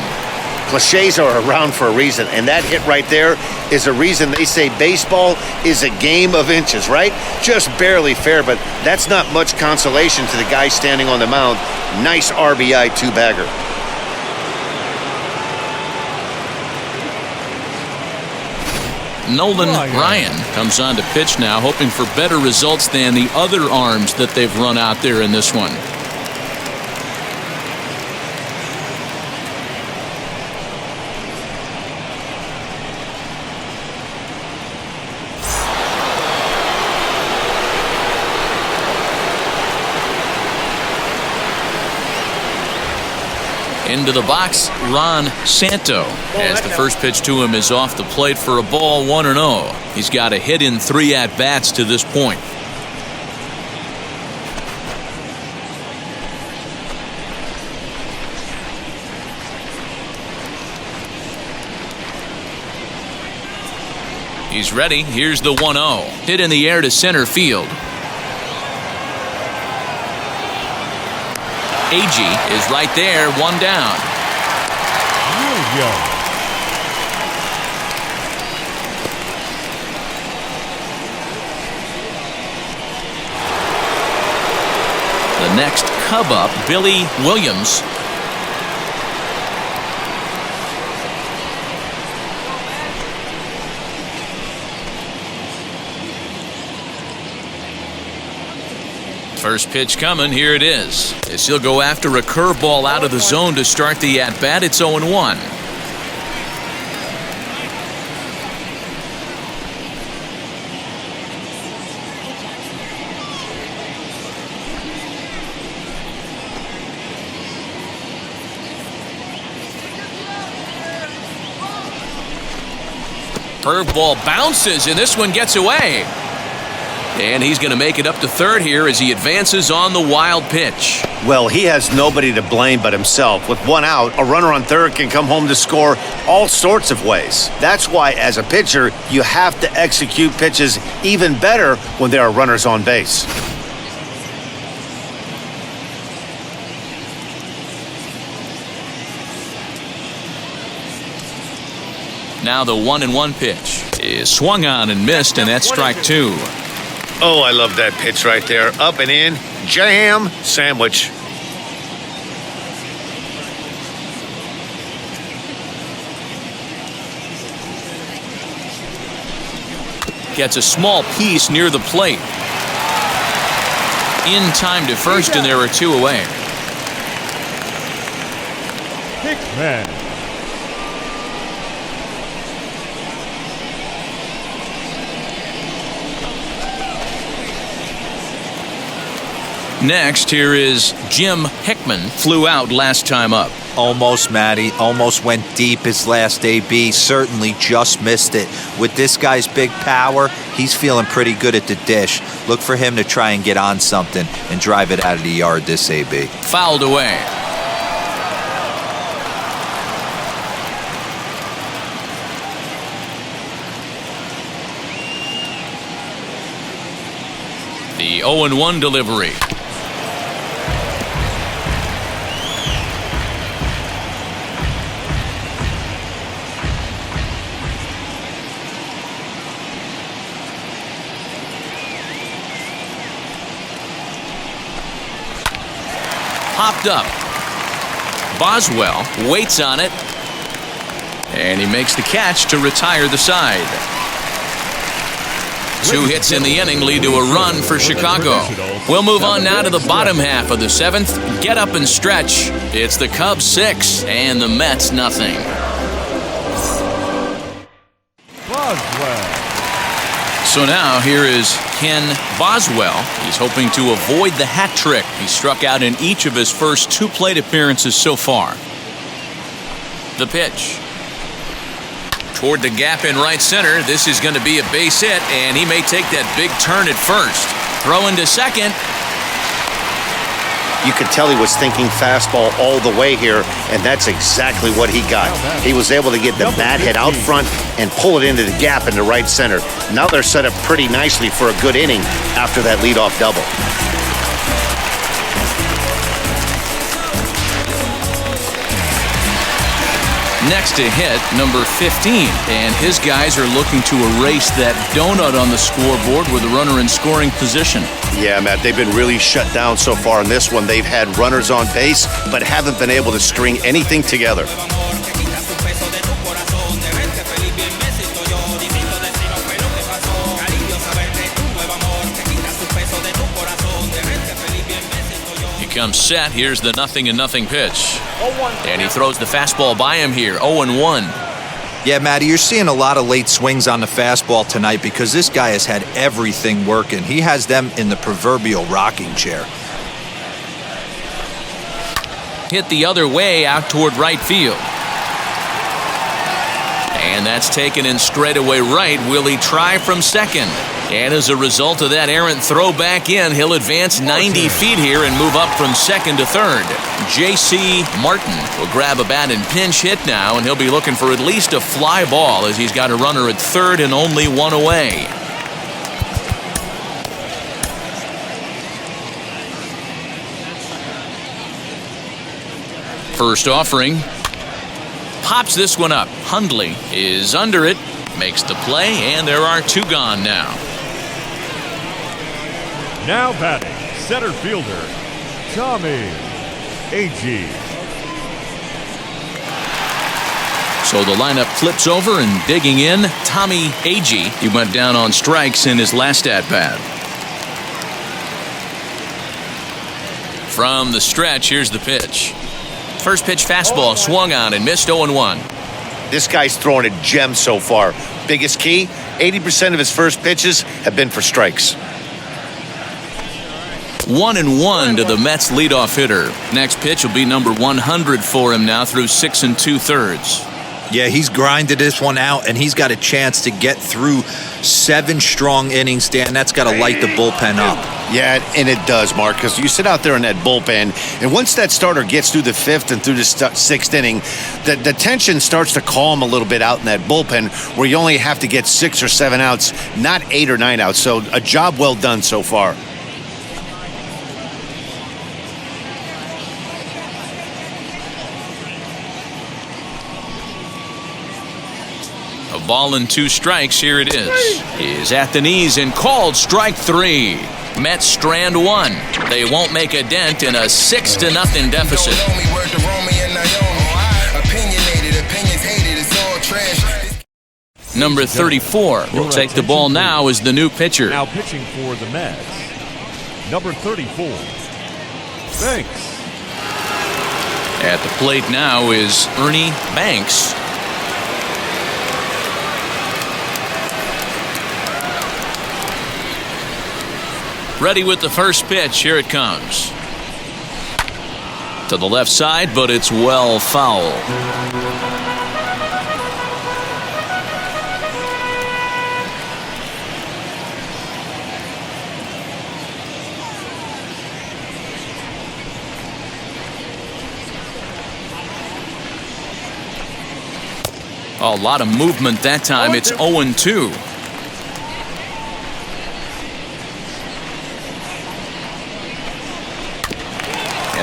Cliches are around for a reason, and that hit right there is a reason they say baseball is a game of inches, right? Just barely fair, but that's not much consolation to the guy standing on the mound. Nice RBI two-bagger. Nolan Ryan comes on to pitch now, hoping for better results than the other arms that they've run out there in this one. Into the box, Ron Santo, as the first pitch to him is off the plate for a ball, 1-0. He's got a hit in 3 at-bats to this point. He's ready. Here's the 1-0. Hit in the air to center field. Agee is right there, 1 down. The next Cub up, Billy Williams. First pitch coming, here it is. As he'll go after a curveball out of the zone to start the at-bat, it's 0-1. Curveball bounces, and this one gets away. And he's going to make it up to third here as he advances on the wild pitch. Well, he has nobody to blame but himself. With 1 out, a runner on third can come home to score all sorts of ways. That's why, as a pitcher, you have to execute pitches even better when there are runners on base. Now the 1-1 pitch is swung on and missed, and that's strike 2. Oh, I love that pitch right there. Up and in, jam, sandwich. Gets a small piece near the plate. In time to first, and there are 2 away. Hickman. Next, here is Jim Hickman. Flew out last time up. Almost, Matty. Almost went deep his last AB. Certainly just missed it. With this guy's big power, he's feeling pretty good at the dish. Look for him to try and get on something and drive it out of the yard this AB. Fouled away. The 0-1 delivery. Popped up. Boswell waits on it, and he makes the catch to retire the side. 2 hits in the inning lead to a run for Chicago. We'll move on now to the bottom half of the 7th. Get up and stretch. It's the Cubs 6 and the Mets nothing. Boswell. So now here is Ken Boswell. He's hoping to avoid the hat trick. He struck out in each of his first 2 plate appearances so far. The pitch. Toward the gap in right center. This is going to be a base hit, and he may take that big turn at first. Throw into second. You could tell he was thinking fastball all the way here, and that's exactly what he got. He was able to get the bat hit out front and pull it into the gap in the right center. Now they're set up pretty nicely for a good inning after that leadoff double. Next to hit, number 15. And his guys are looking to erase that donut on the scoreboard with a runner in scoring position. Yeah, Matt, they've been really shut down so far in this one. They've had runners on base, but haven't been able to string anything together. Comes set. Here's the 0-0 pitch. And he throws the fastball by him here. 0-1. Yeah, Matty, you're seeing a lot of late swings on the fastball tonight because this guy has had everything working. He has them in the proverbial rocking chair. Hit the other way out toward right field. And that's taken in straightaway right. Will he try from second? And as a result of that errant throw back in, he'll advance 90 feet here and move up from second to third. J.C. Martin will grab a bat and pinch hit now, and he'll be looking for at least a fly ball as he's got a runner at third and only 1 away. First offering. Pops this one up. Hundley is under it, makes the play, and there are 2 gone now. Now batting, center fielder, Tommy Agee. So the lineup flips over, and digging in, Tommy Agee. He went down on strikes in his last at-bat. From the stretch, here's the pitch. First pitch fastball swung on and missed. 0-1. This guy's throwing a gem so far. Biggest key, 80% of his first pitches have been for strikes. 1-1 to the Mets leadoff hitter. Next pitch will be number 100 for him now through 6 2/3. Yeah, he's grinded this one out, and he's got a chance to get through 7 strong innings, Dan. That's got to light the bullpen up. Yeah, and it does, Mark, because you sit out there in that bullpen, and once that starter gets through the 5th and through the 6th inning, the tension starts to calm a little bit out in that bullpen where you only have to get 6 or 7 outs, not 8 or 9 outs. So a job well done so far. A ball and 2 strikes. Here it is. Is at the knees and called strike 3. Mets strand 1. They won't make a dent in a 6-0 deficit. Number 34 will take the ball now as the new pitcher. Now pitching for the Mets, number 34, Banks. At the plate now is Ernie Banks. Ready with the first pitch. Here it comes. To the left side, but it's well foul. A lot of movement that time. It's 0-2.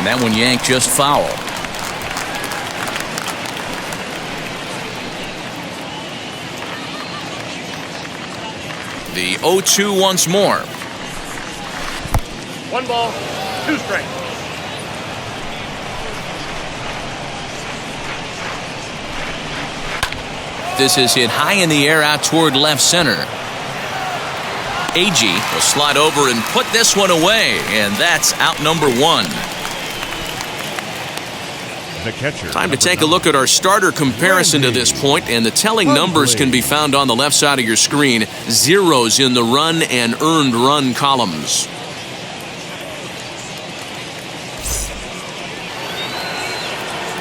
And that one yanked just foul. The 0-2 once more. 1 ball, 2 strikes. This is hit high in the air out toward left center. Agee will slide over and put this one away, and that's out number 1. The catcher. Time to take a look at our starter comparison to this point, and the telling numbers can be found on the left side of your screen. Zeros in the run and earned run columns.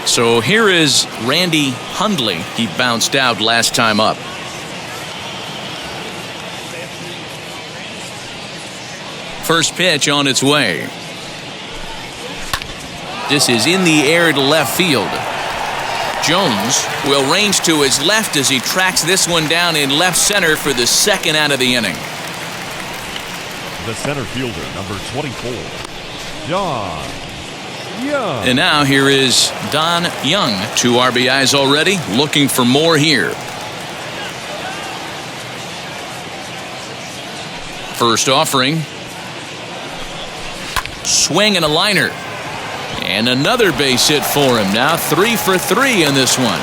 So here is Randy Hundley. He bounced out last time up. First pitch on its way. This is in the air to left field. Jones will range to his left as he tracks this one down in left center for the second out of the inning. The center fielder, number 24, Don Young. And now here is Don Young. 2 RBIs already, looking for more here. First offering. Swing and a liner. And another base hit for him. Now 3 for 3 in this one.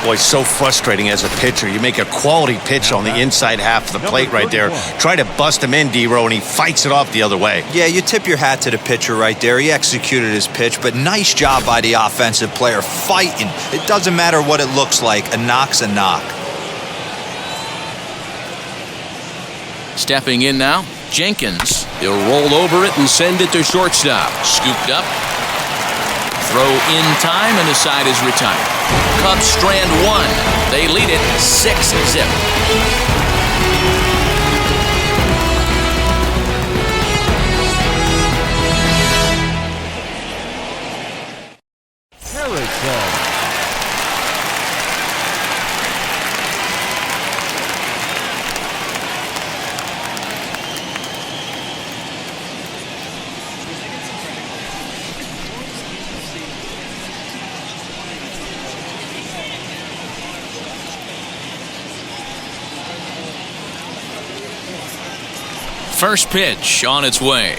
Boy, so frustrating as a pitcher. You make a quality pitch on the inside half of the plate right there. Try to bust him in, D-Row, and he fights it off the other way. Yeah, you tip your hat to the pitcher right there. He executed his pitch, but nice job by the offensive player fighting. It doesn't matter what it looks like. A knock's a knock. Stepping in now, Jenkins. He'll roll over it and send it to shortstop. Scooped up. Throw in time, and the side is retired. Cubs strand 1. They lead it 6-0. First pitch on its way.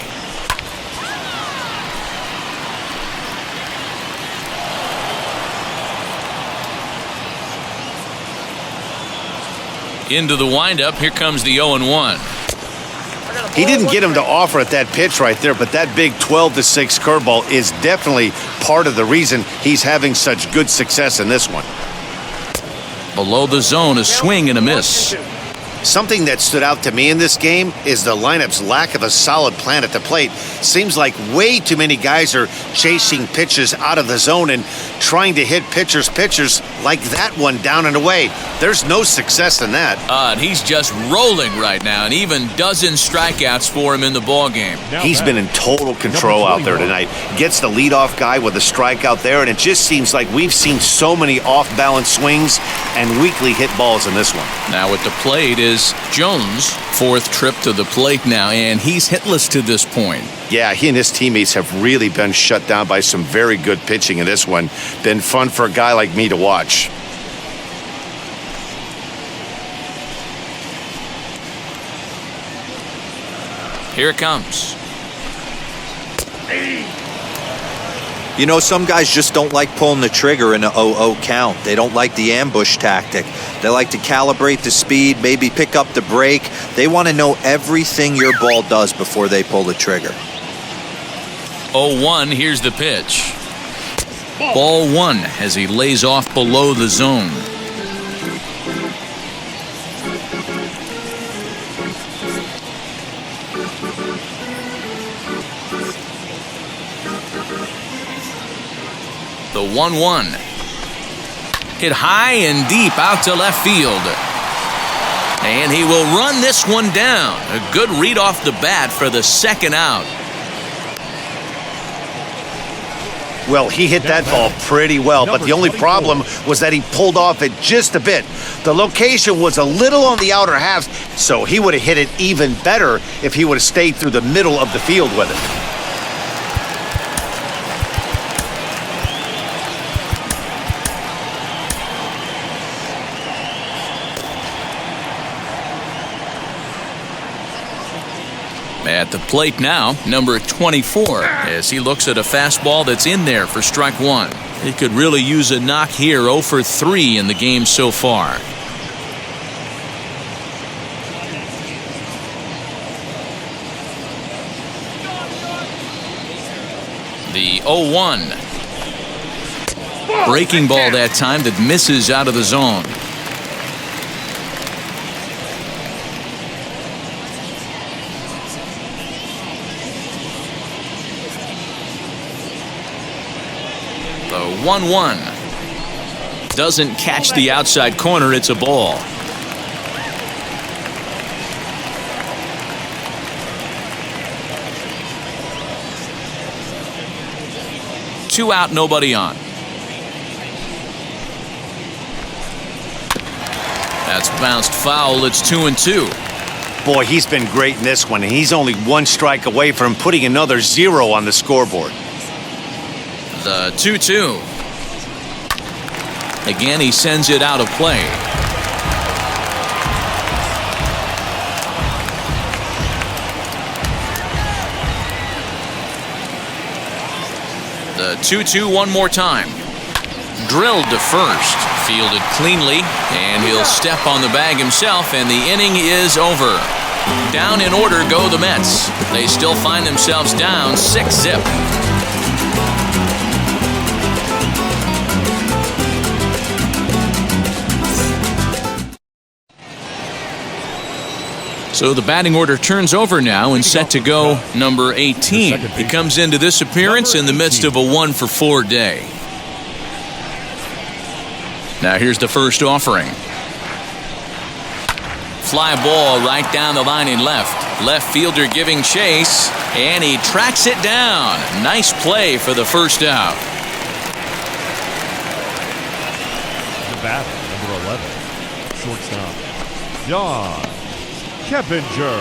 Into the windup. Here comes the 0-1. He didn't get him to offer at that pitch right there, but that big 12-6 curveball is definitely part of the reason he's having such good success in this one. Below the zone, a swing and a miss. Something that stood out to me in this game is the lineup's lack of a solid plan at the plate. Seems like way too many guys are chasing pitches out of the zone and trying to hit pitchers like that one down and away. There's no success in that. And he's just rolling right now, and even dozen strikeouts for him in the ballgame. He's been in total control out there tonight. Gets the leadoff guy with a strikeout there, and it just seems like we've seen so many off-balance swings and weakly hit balls in this one. Now at the plate is Jones. 4th trip to the plate now, and he's hitless to this point. Yeah, he and his teammates have really been shut down by some very good pitching in this one. Been fun for a guy like me to watch. Here it comes. You know, some guys just don't like pulling the trigger in a 0-0 count. They don't like the ambush tactic. They like to calibrate the speed, maybe pick up the brake. They want to know everything your ball does before they pull the trigger. 0-1, here's the pitch. Ball 1 as he lays off below the zone. The 1-1. Hit high and deep out to left field. And he will run this one down. A good read off the bat for the second out. Well, he hit that ball pretty well, but the only problem was that he pulled off it just a bit. The location was a little on the outer half, so he would have hit it even better if he would have stayed through the middle of the field with it. At the plate now, number 24, as he looks at a fastball that's in there for strike one. He could really use a knock here. 0 for 3 in the game so far. The 0-1. Breaking ball that time that misses out of the zone. The 1-1. Doesn't catch the outside corner. It's a ball. Two out, nobody on. That's bounced foul. It's 2-2. Boy, he's been great in this one, and he's only one strike away from putting another 0 on the scoreboard. The 2-2. Again, he sends it out of play. The 2-2 one more time. Drilled to first. Fielded cleanly, and he'll step on the bag himself, and the inning is over. Down in order go the Mets. They still find themselves down 6-0. So the batting order turns over now and set to go number 18. He comes into this appearance in the midst of a 1 for 4 day. Now here's the first offering. Fly ball right down the line in left. Left fielder giving chase, and he tracks it down. Nice play for the first out. The batter, number 11, shortstop, John Keppinger.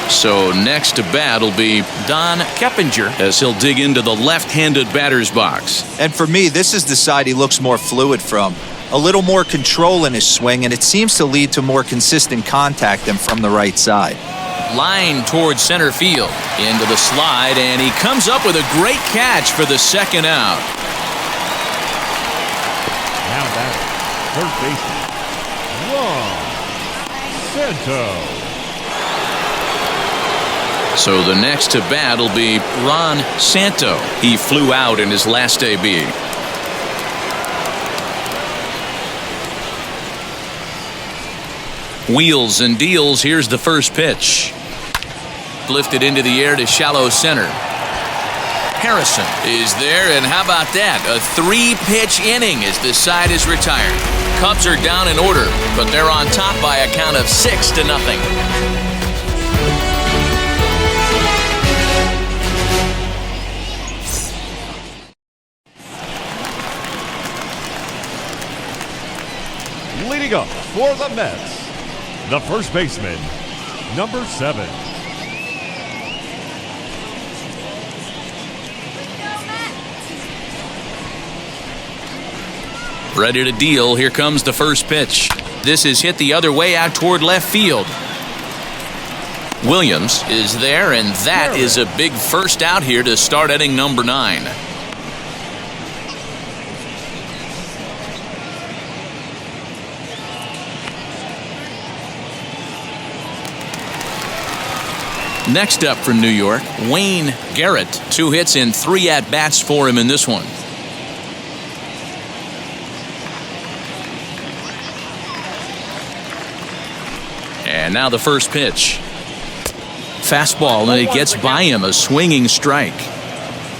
So next to bat will be Don Keppinger as he'll dig into the left-handed batter's box. And for me, this is the side he looks more fluid from. A little more control in his swing, and it seems to lead to more consistent contact than from the right side. Line towards center field. Into the slide, and he comes up with a great catch for the second out. Now batting, third baseman, Ron Santo. So the next to bat will be Ron Santo. He flew out in his last AB. Wheels and deals. Here's the first pitch. Lifted into the air to shallow center. Harrison is there, and how about that? A 3-pitch inning as the side is retired. Cubs are down in order, but they're on top by a count of 6-0. Leading up for the Mets, the first baseman, number 7. Ready to deal. Here comes the first pitch. This is hit the other way out toward left field. Williams is there, and that is a big first out here to start inning number 9. Next up for New York, Wayne Garrett. 2 hits and 3 at-bats for him in this one. And now the first pitch. Fastball, and it gets by him, a swinging strike.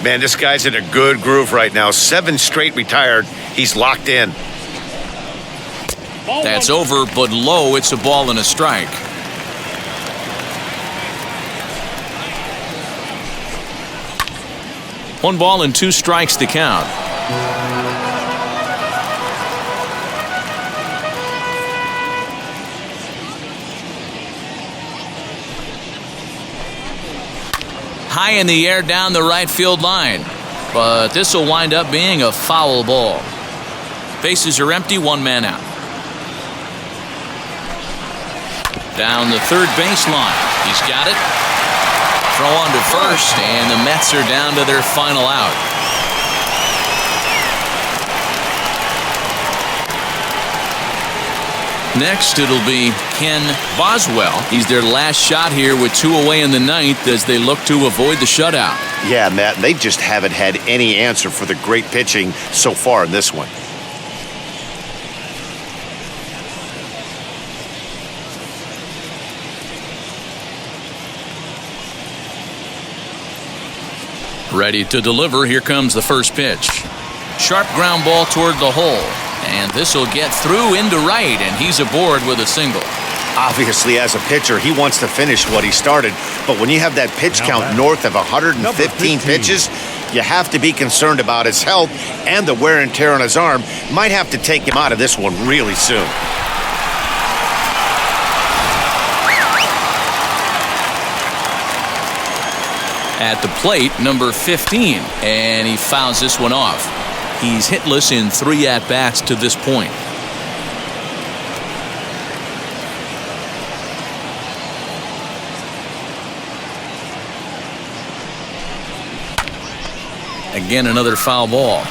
Man, this guy's in a good groove right now. 7 straight retired. He's locked in. That's over, but low. It's a ball and a strike. One ball and 2 strikes to count. High in the air down the right field line, but this will wind up being a foul ball. Bases are empty, 1 man out. Down the third baseline. He's got it. throw on to first, and the Mets are down to their final out. Next, it'll be Ken Boswell. He's their last shot here with 2 away in the ninth as they look to avoid the shutout. Yeah, Matt, they just haven't had any answer for the great pitching so far in this one. Ready to deliver. Here comes the first pitch. Sharp ground ball toward the hole. And this will get through into right, and he's aboard with a single. Obviously, as a pitcher, he wants to finish what he started. But when you have that pitch count north of 115 pitches, you have to be concerned about his health and the wear and tear on his arm. Might have to take him out of this one really soon. At the plate, number 15, and he fouls this one off. He's hitless in 3 at-bats to this point. Again, another foul ball.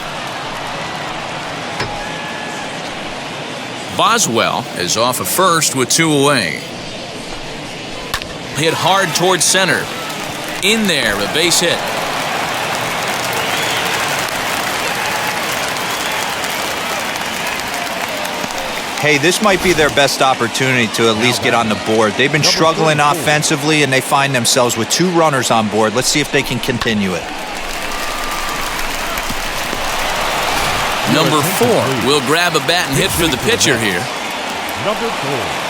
Boswell is off of first with 2 away. Hit hard towards center. In there, a base hit. Hey, this might be their best opportunity to at least get on the board. They've been struggling offensively, and they find themselves with 2 runners on board. Let's see if they can continue it. Number 4 will grab a bat and hit for the pitcher here. Number 4.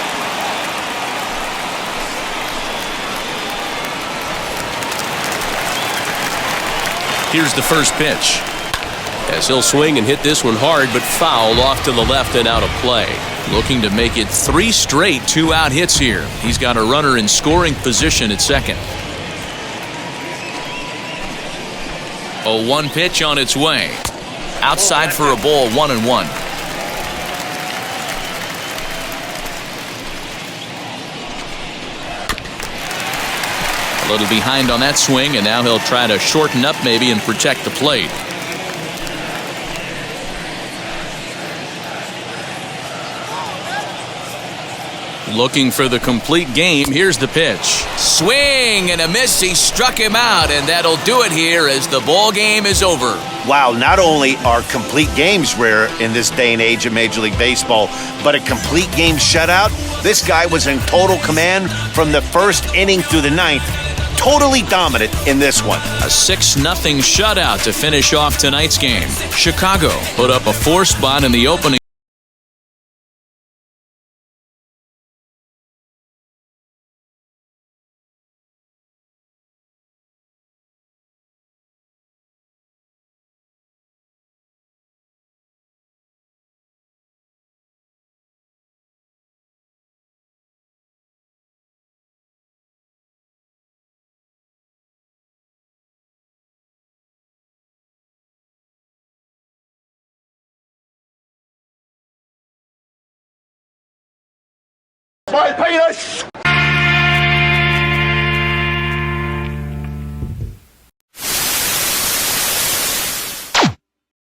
Here's the first pitch. As he'll swing and hit this one hard, but foul off to the left and out of play. Looking to make it 3 straight 2-out hits here. He's got a runner in scoring position at second. A 1 pitch on its way. Outside for a ball, 1-1. A little behind on that swing, and now he'll try to shorten up maybe and protect the plate. Looking for the complete game. Here's the pitch. Swing and a miss. He struck him out, and that'll do it here as the ball game is over. Wow, not only are complete games rare in this day and age of Major League Baseball, but a complete game shutout. This guy was in total command from the first inning through the ninth. Totally dominant in this one. A 6-0 shutout to finish off tonight's game. Chicago put up a 4 spot in the opening. My penis!